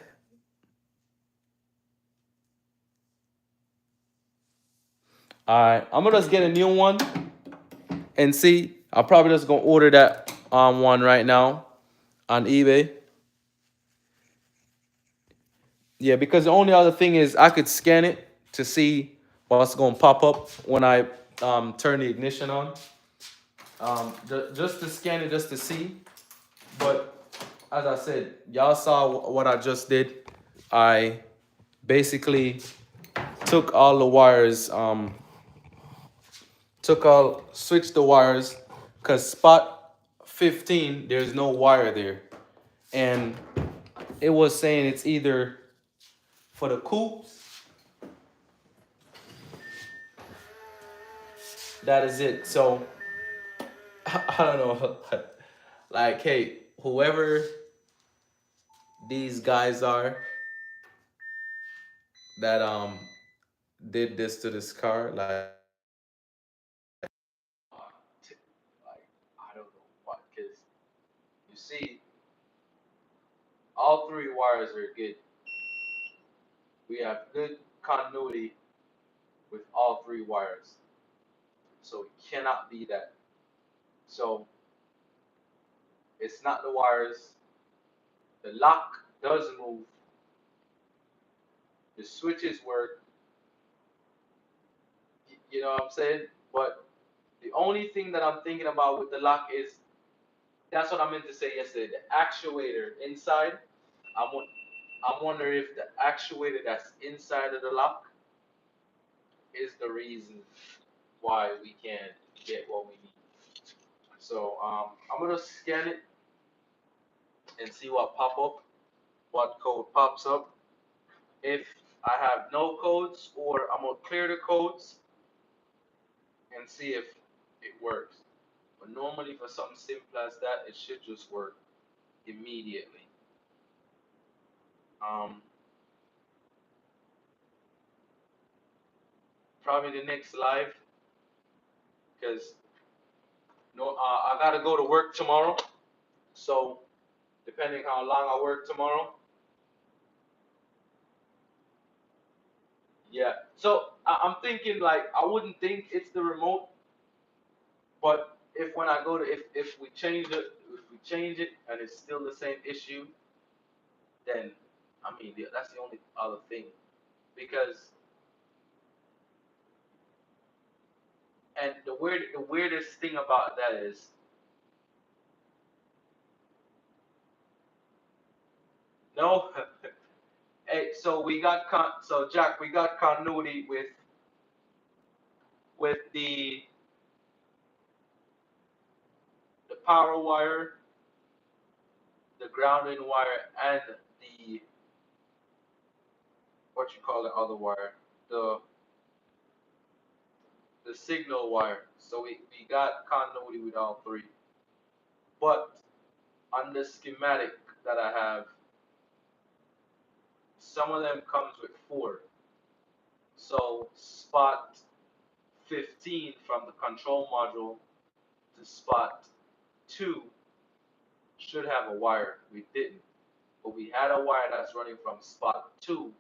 All right, I'm gonna just get a new one and see. I'm probably just gonna order that one right now on eBay. Yeah, because the only other thing is I could scan it to see what's gonna pop up when I turn the ignition on. Just to scan it, just to see. But as I said, y'all saw what I just did. I basically took all the wires, switched the wires, cause spot 15 there's no wire there, and it was saying it's either for the coupes. That is it. So I don't know. Like, hey, whoever these guys are that did this to this car, like I don't know what, because you see, all three wires are good. We have good continuity with all three wires, so it cannot be that. So it's not the wires. The lock does move. The switches work. You know what I'm saying? But the only thing that I'm thinking about with the lock is, that's what I meant to say yesterday. The actuator inside. I'm I'm wondering if the actuator that's inside of the lock is the reason why we can't get what we need. So I'm gonna scan it and see what pop up, what code pops up. If I have no codes, or I'm gonna clear the codes and see if it works. But normally for something simple as that, it should just work immediately. Um, Probably the next live, because no, I gotta go to work tomorrow. So depending how long I work tomorrow, Yeah. So I'm thinking like I wouldn't think it's the remote, but if when I go to if we change it and it's still the same issue, then I mean that's the only other thing because and the weirdest thing about that is no. Hey, so so Jack, we got continuity with the power wire, the grounding wire, and the what you call the other wire, the the signal wire. So we got continuity with all three. But on the schematic that I have, some of them comes with four. So spot 15 from the control module to spot 2 should have a wire. We didn't. But we had a wire that's running from spot 2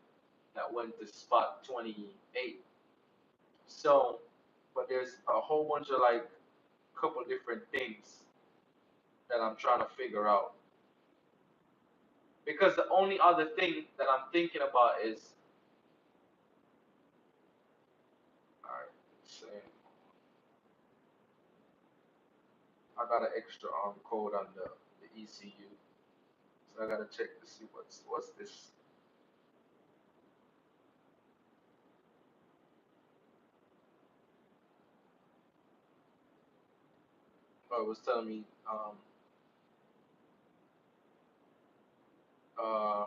that went to spot 28. So, but there's a whole bunch of like couple different things that I'm trying to figure out. Because the only other thing that I'm thinking about is, alright, I got an extra code on the ECU, so I gotta check to see what's this. Oh, it was telling me uh,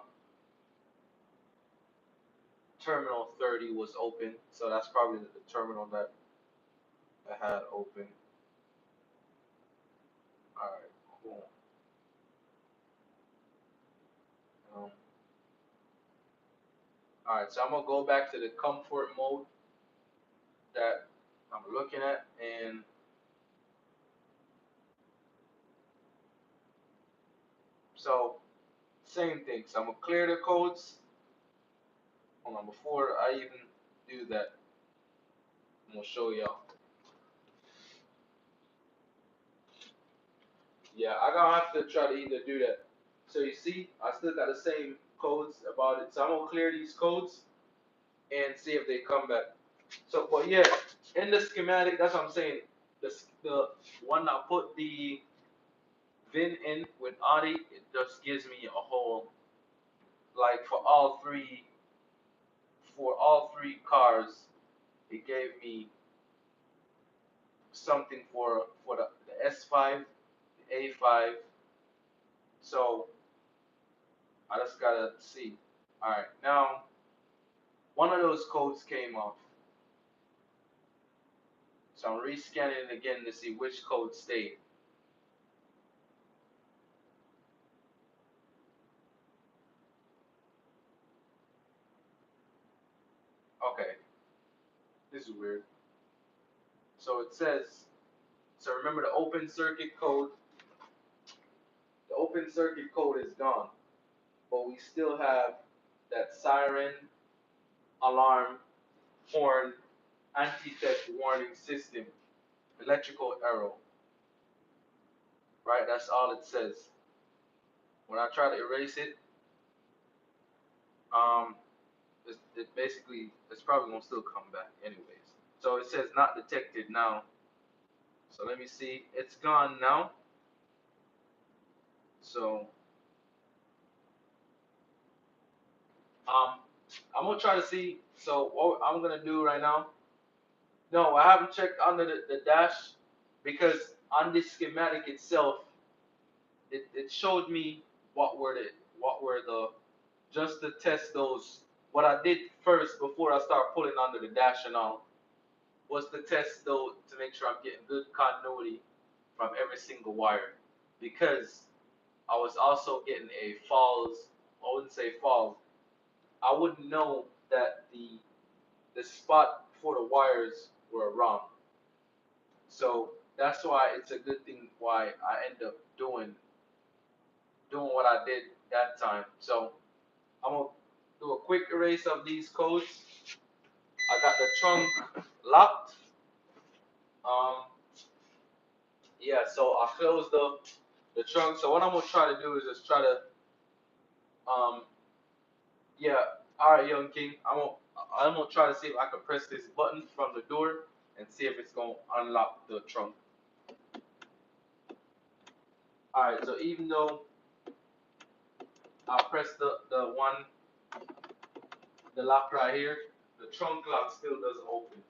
terminal 30 was open, so that's probably the terminal that I had open. Alright, cool. Um, Alright, so I'm gonna go back to the comfort mode that I'm looking at, and so same thing. So I'm gonna clear the codes. Hold on, before I even do that, I'm gonna show y'all. Yeah, I gonna have to try to either do that. So you see, I still got the same codes about it. So I'm gonna clear these codes and see if they come back. So, but yeah, in the schematic, that's what I'm saying. The one I put the VIN in with Audi, it just gives me a whole like for all three cars, it gave me something for the S5, the A5. So I just gotta see. All right, now one of those codes came off, so I'm rescanning it again to see which code stayed. Okay, this is weird. So it says, so remember the open circuit code. The open circuit code is gone, but we still have that siren, alarm, horn, anti-theft warning system, electrical arrow. Right, that's all it says. When I try to erase it, um, it basically it's probably gonna still come back anyways. So it says not detected now. So let me see. It's gone now. So um, I'm gonna try to see. So what I'm gonna do right now. No, I haven't checked under the dash because on the schematic itself, it showed me what were the just to test those. What I did first before I start pulling under the dash and all was to test though to make sure I'm getting good continuity from every single wire because I was also getting a falls. I wouldn't say falls. I wouldn't know that the spot for the wires were wrong. So that's why it's a good thing why I end up doing what I did that time. So I'm gonna do a quick erase of these codes I got the trunk locked. Yeah, so I closed the trunk. So what I'm gonna try to do is just try to yeah. All right, young king. I'm gonna try to see if I can press this button from the door and see if it's gonna unlock the trunk. All right. So even though I press the lock right here, the trunk lock still doesn't open.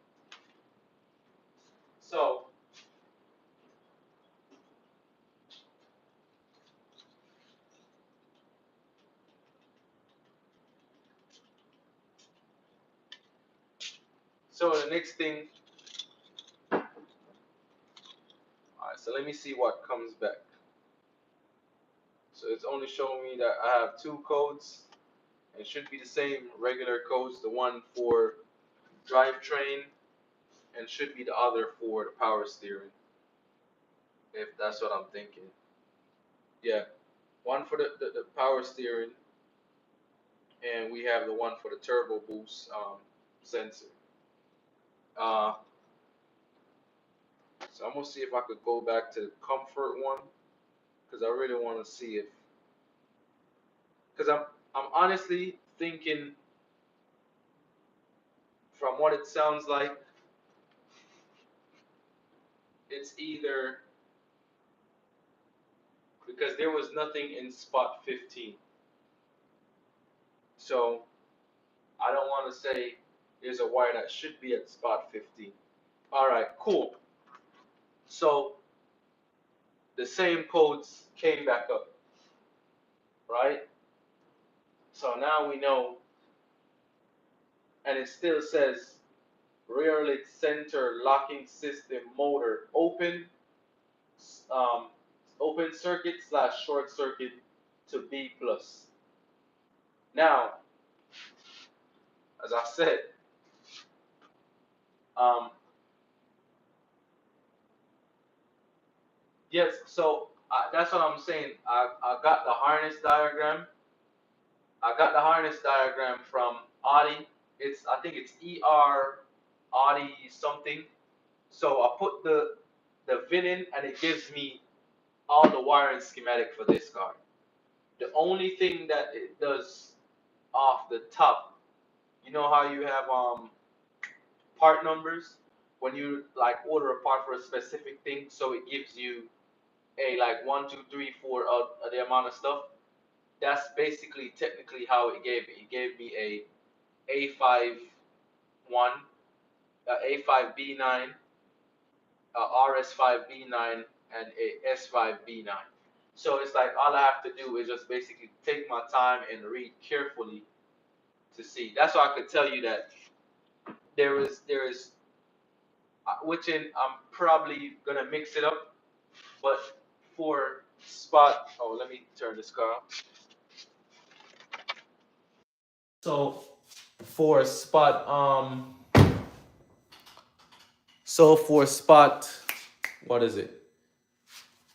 So the next thing. All right. So let me see what comes back. So it's only showing me that I have two codes. It should be the same regular codes, the one for drivetrain, and should be the other for the power steering, if that's what I'm thinking. Yeah, one for the power steering, and we have the one for the turbo boost sensor. Uh, so I'm gonna see if I could go back to the comfort one, because I really want to see if, because I'm honestly thinking from what it sounds like, it's either because there was nothing in spot 15. So I don't want to say there's a wire that should be at spot 15. All right, cool. So the same codes came back up, right? So now we know, and it still says rear lid center locking system motor open, um, open circuit / short circuit to B plus. Now, as I said, um, yes. So that's what I'm saying. I got the harness diagram. I got the harness diagram from Audi. I think it's Audi something. So I put the VIN in, and it gives me all the wiring schematic for this car. The only thing that it does off the top, you know how you have part numbers when you like order a part for a specific thing, so it gives you a like 1, 2, 3, 4 the amount of stuff. That's basically technically how it gave me. It gave me a A51, A5B9, RS5B9, and a S5B9. So it's like all I have to do is just basically take my time and read carefully to see. That's why I could tell you that there is which I'm probably gonna mix it up, but for spot. Oh, let me turn this car off. So for spot what is it?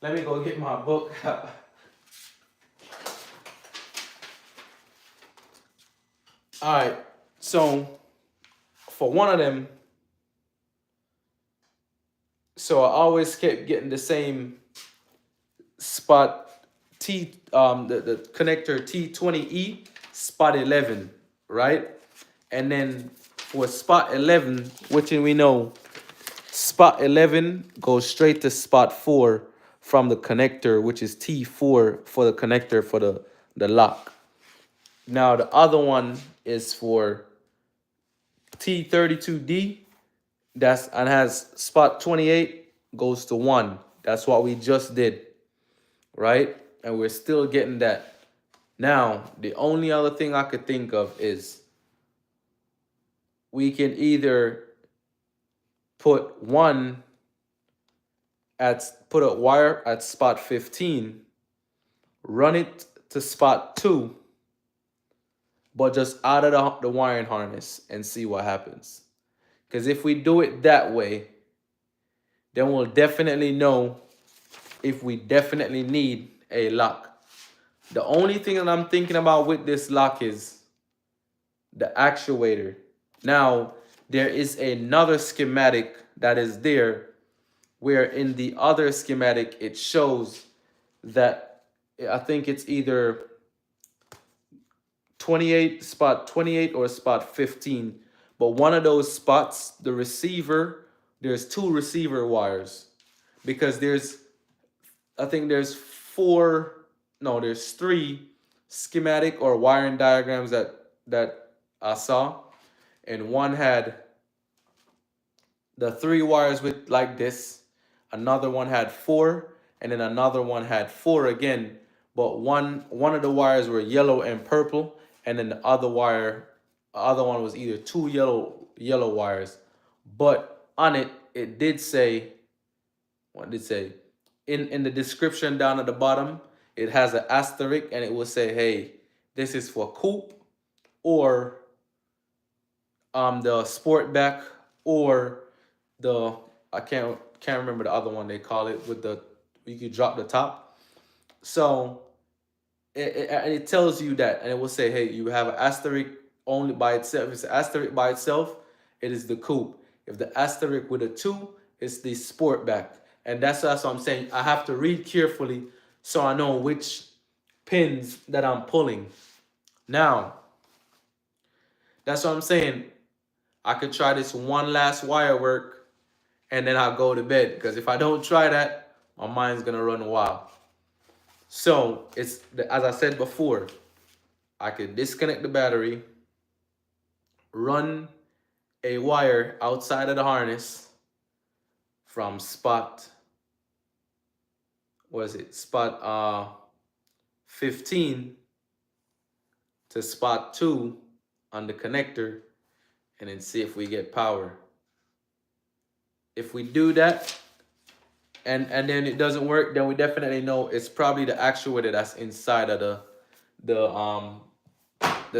Let me go get my book. All right. So for one of them, so I always kept getting the same spot the connector T20E spot 11, right? And then for spot 11, which we know spot 11 goes straight to spot 4 from the connector, which is T4 for the connector for the lock. Now the other one is for T32D, and has spot 28 goes to 1. That's what we just did, right? And we're still getting that. Now, the only other thing I could think of is we can either put a wire at spot 15, run it to spot 2, but just out of the wiring harness and see what happens. Because if we do it that way, then we'll definitely know if we definitely need a lock. The only thing that I'm thinking about with this lock is the actuator. Now, there is another schematic that is there, where in the other schematic it shows that I think it's either 28, spot 28 or spot 15. But one of those spots, the receiver, there's two receiver wires, because I think there's there's three schematic or wiring diagrams that I saw, and one had the three wires with like this, another one had four, and then another one had four again, but one of the wires were yellow and purple, and then the other one was either two yellow wires. But on it, it did say, what did it say? In the description down at the bottom, it has an asterisk, and it will say, hey, this is for coupe, or the Sportback, or the I can't remember the other one they call it, with the you could drop the top. So it tells you that, and it will say, hey, you have an asterisk only by itself. If it's an asterisk by itself, it is the coupe. If the asterisk with a two, it's the Sportback. And that's what I'm saying. I have to read carefully so I know which pins that I'm pulling. Now, that's what I'm saying. I could try this one last wire work, and then I'll go to bed. Because if I don't try that, my mind's gonna run wild. So it's, as I said before, I could disconnect the battery, run a wire outside of the harness from spot, spot 15 to spot 2 on the connector, and then see if we get power. If we do that, and then it doesn't work, then we definitely know it's probably the actuator that's inside of the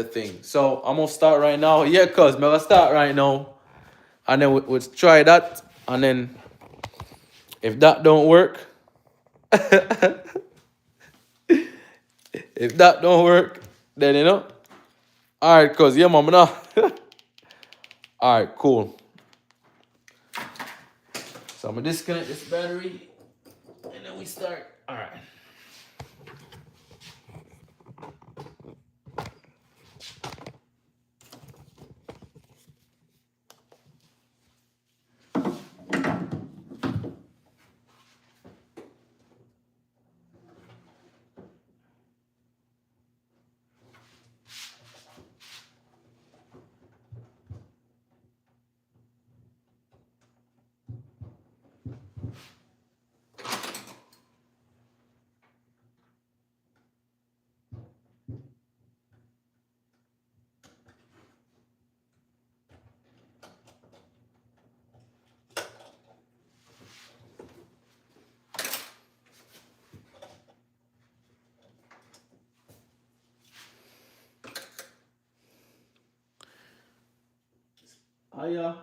thing. So I'm gonna start right now. Yeah, cuz I'm gonna start right now, and then we'll try that, and then if that don't work, if that don't work, then all right, cuz yeah, mama, now. All right, cool. So I'm gonna disconnect this battery, and then we start. All right. Hiya.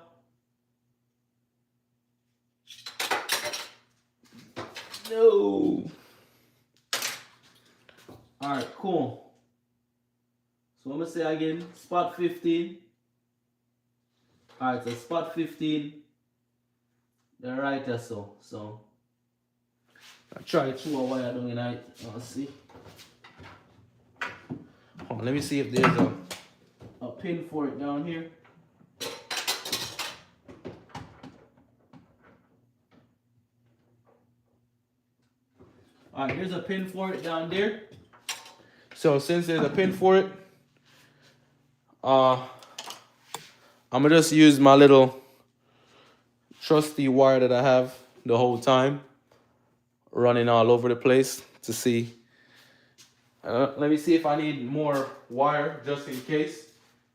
No. All right, cool. So I'm gonna say again, spot 15. All right, so spot 15. The right or so. So I try through a wire down in it. Let's see. Hold on, let me see if there's a pin for it down here. All right, there's a pin for it down there. So since there's a pin for it, I'm gonna just use my little trusty wire that I have the whole time, running all over the place to see. Let me see if I need more wire, just in case.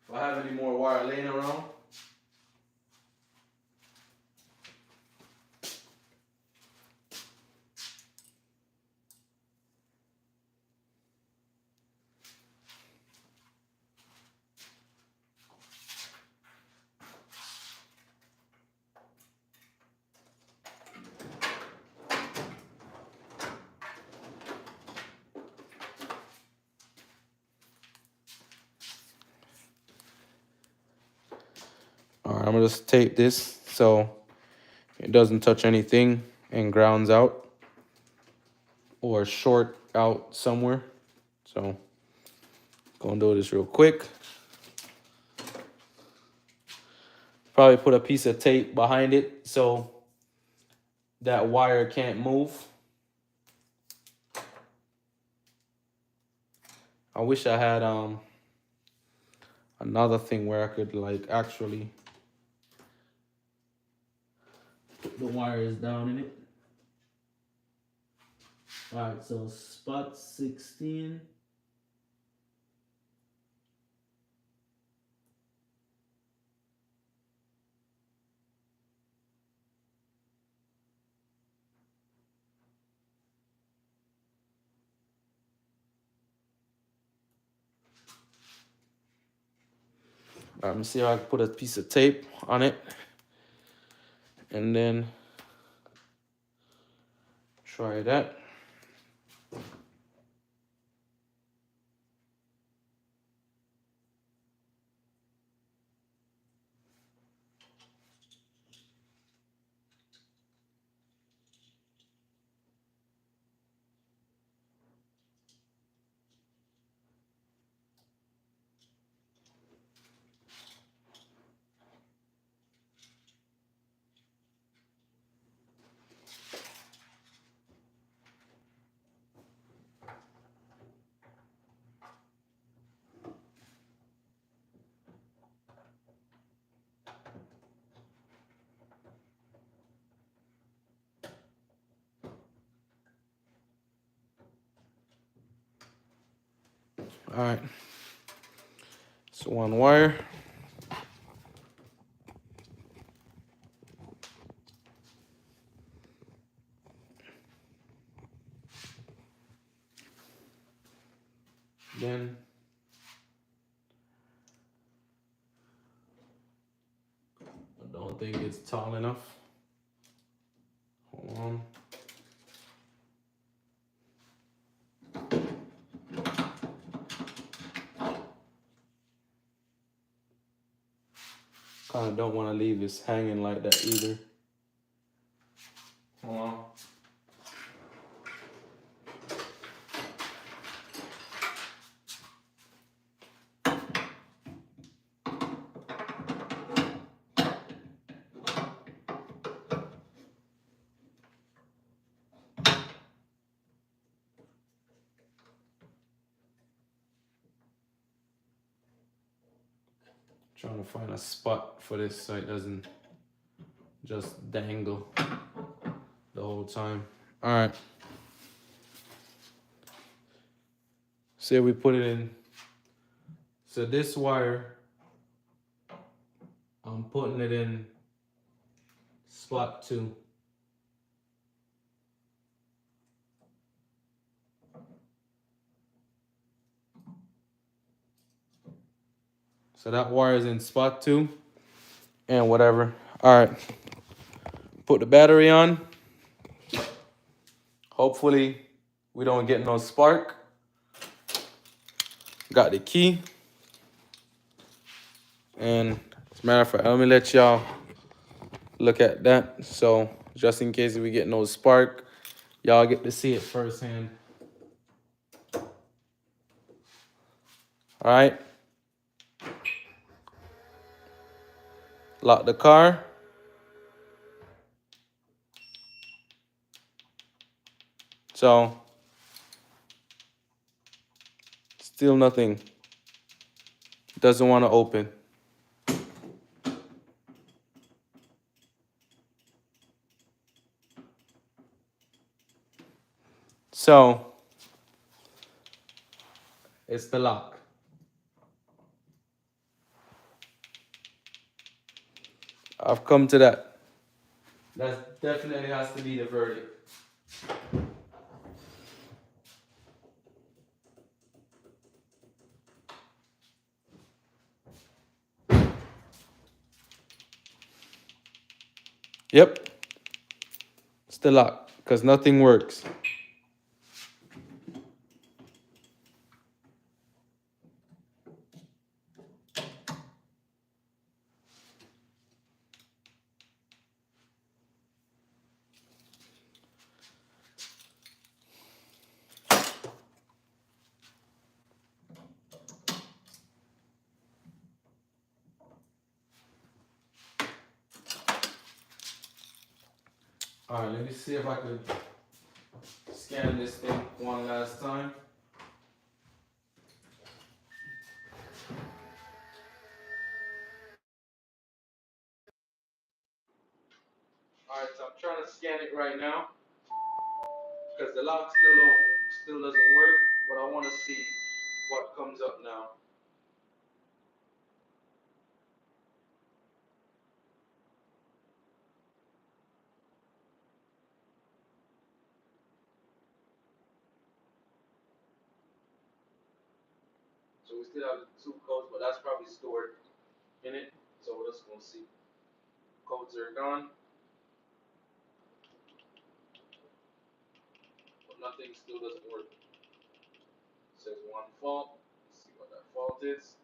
If I have any more wire laying around. All right, I'm gonna just tape this so it doesn't touch anything and grounds out or short out somewhere. So gonna do this real quick. Probably put a piece of tape behind it so that wire can't move. I wish I had another thing where I could like actually put the wires down in it. All right, so spot 16. Let me see if I can put a piece of tape on it and then try that. All right, so one wire. Then I don't think it's tall enough. Hold on. Kind of don't want to leave this hanging like that either. Hold on. Trying to find a spot for this so it doesn't just dangle the whole time. All right. Say we put it in. So this wire, I'm putting it in spot 2. So that wire is in spot 2 and whatever. All right. Put the battery on. Hopefully we don't get no spark. Got the key. And as a matter of fact, let me let y'all look at that. So just in case we get no spark, y'all get to see it firsthand. All right. Lock the car. So still nothing. Doesn't want to open. So it's the lock. I've come to that. That definitely has to be the verdict. Yep. It's the lock because nothing works. All right, let me see if I could scan this thing one last time. All right, so I'm trying to scan it right now because the lock still doesn't work, but I want to see what comes up now. So we still have the two codes, but that's probably stored in it. So we're just gonna see. Codes are gone, but nothing still doesn't work. It says one fault. Let's see what that fault is.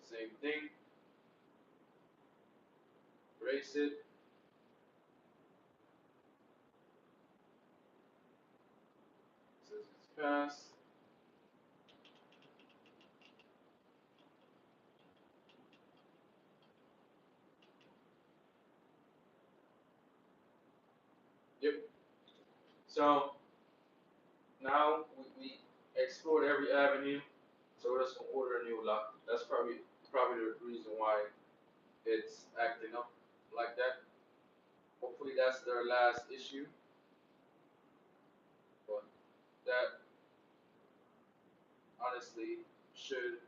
Same thing. Erase it. It says it's passed. Yep. So now we explored every avenue. So we're just gonna order a new lock. That's probably the reason why it's acting up like that. Hopefully that's their last issue. But that honestly should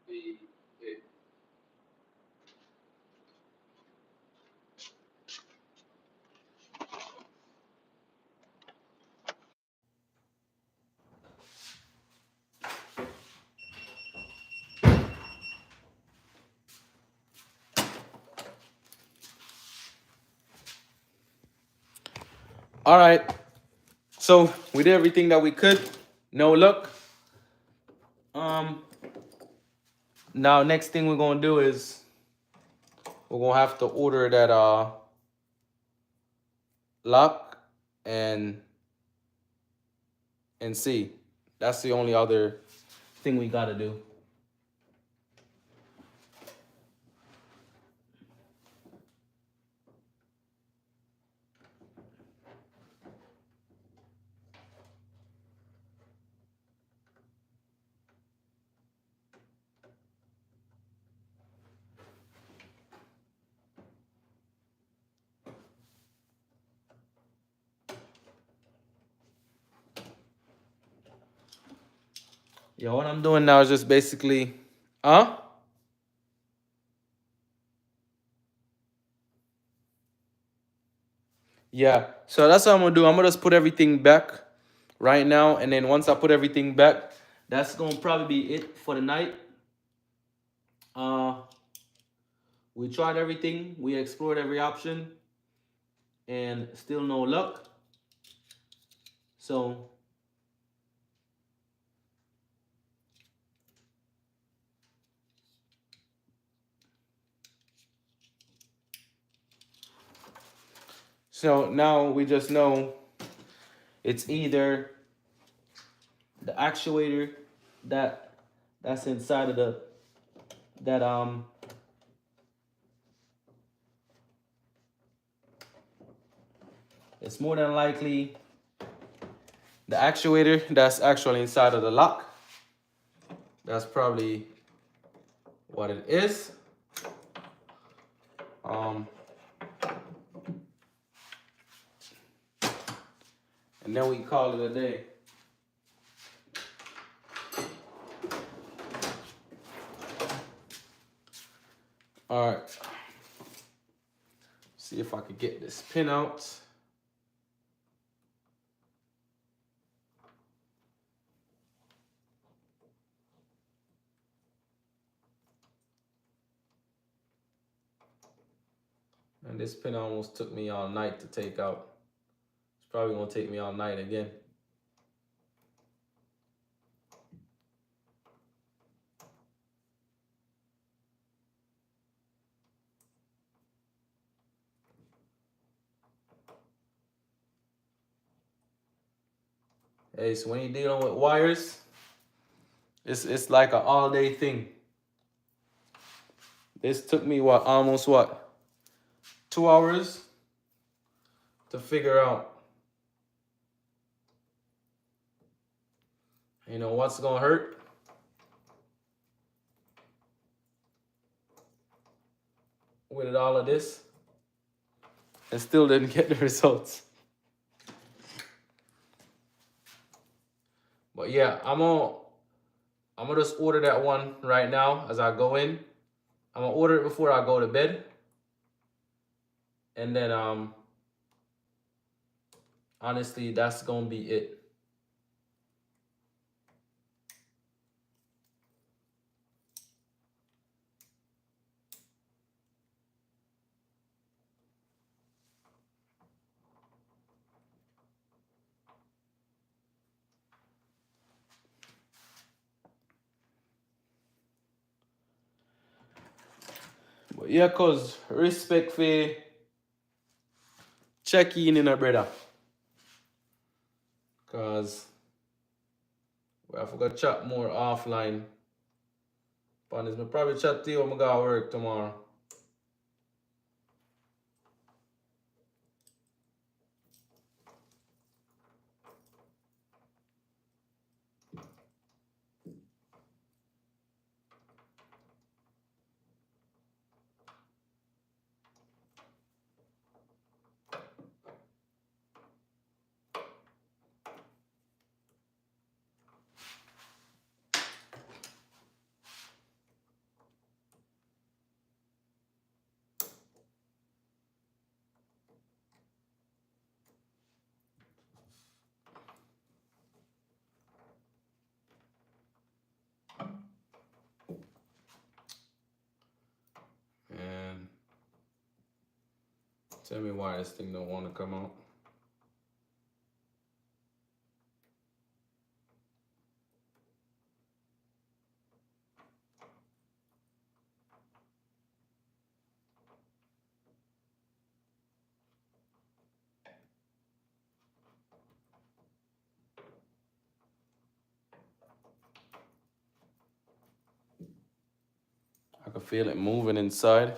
be it. All right. So we did everything that we could. No luck. Um. Now next thing we're gonna do is we're gonna have to order that lock and see. That's the only other thing we gotta do. Yeah, what I'm doing now is just basically, yeah. So that's what I'm gonna do. I'm gonna just put everything back right now, and then once I put everything back, that's gonna probably be it for the night. Uh, we tried everything. We explored every option, and still no luck. So now we just know it's either the actuator that's inside of that it's more than likely the actuator that's actually inside of the lock. That's probably what it is. And then we call it a day. All right. See if I could get this pin out. And this pin almost took me all night to take out. It's probably gonna take me all night again. Hey, so when you're dealing with wires, It's like an all day thing. This took me almost 2 hours to figure out, what's gonna hurt with all of this, and still didn't get the results. But yeah, I'm gonna just order that one right now as I go in. I'm gonna order it before I go to bed, and then honestly, that's gonna be it. But yeah, cause respect for check in a brother. Cause I forgot chat more offline. But this, me probably chat to you when I got work tomorrow. And tell me why this thing don't want to come out. I can feel it moving inside.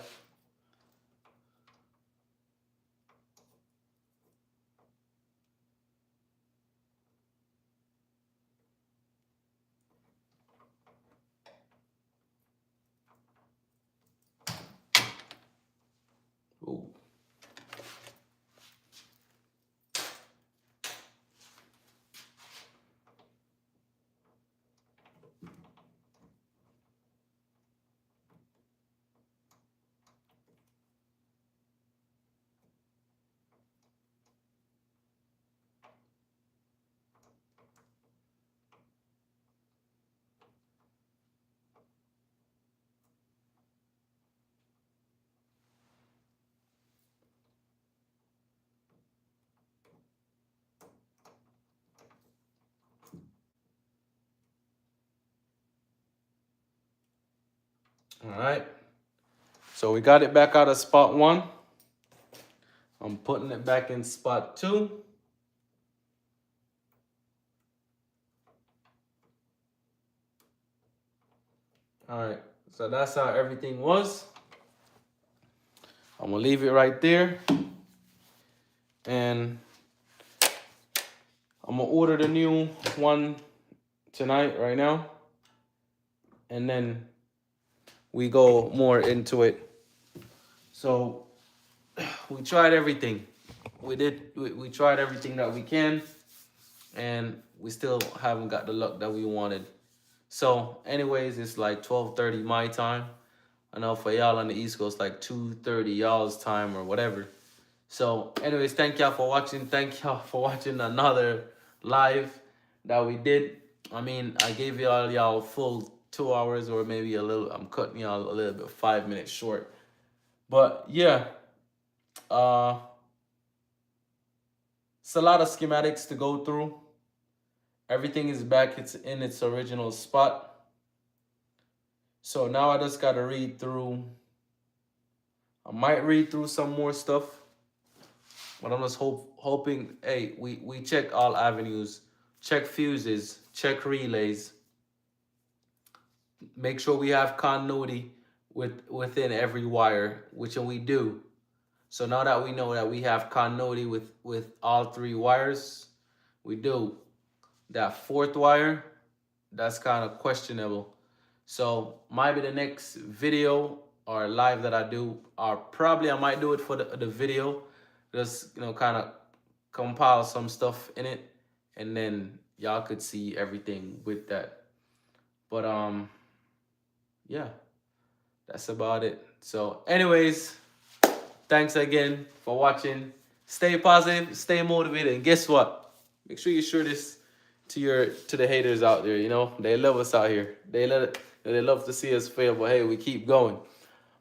Ooh. All right. So we got it back out of spot 1. I'm putting it back in spot 2. All right. So that's how everything was. I'm gonna leave it right there. And I'm gonna order the new one tonight, right now. And then we go more into it. So we tried everything. We tried everything that we can, and we still haven't got the luck that we wanted. So anyways, it's like 12:30 my time. I know for y'all on the East Coast, like 2:30 y'all's time or whatever. So anyways, thank y'all for watching. Thank y'all for watching another live that we did. I mean, I gave y'all full 2 hours, or maybe a little. I'm cutting y'all a little bit, 5 minutes short. But yeah, it's a lot of schematics to go through. Everything is back. It's in its original spot. So now I just gotta read through. I might read through some more stuff, but I'm just hoping. Hey, we check all avenues, check fuses, check relays, make sure we have continuity within every wire, which we do. So now that we know that we have continuity with all three wires, we do. That fourth wire, that's kind of questionable. So might be the next video or live that I do, or probably I might do it for the video, just kind of compile some stuff in it, and then y'all could see everything with that. But yeah, that's about it. So anyways, thanks again for watching. Stay positive, stay motivated, and guess what? Make sure you share this to the haters out there. They love us out here. They love to see us fail, but hey, we keep going.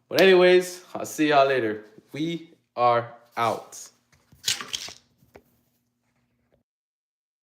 But anyways, I'll see y'all later. We are out.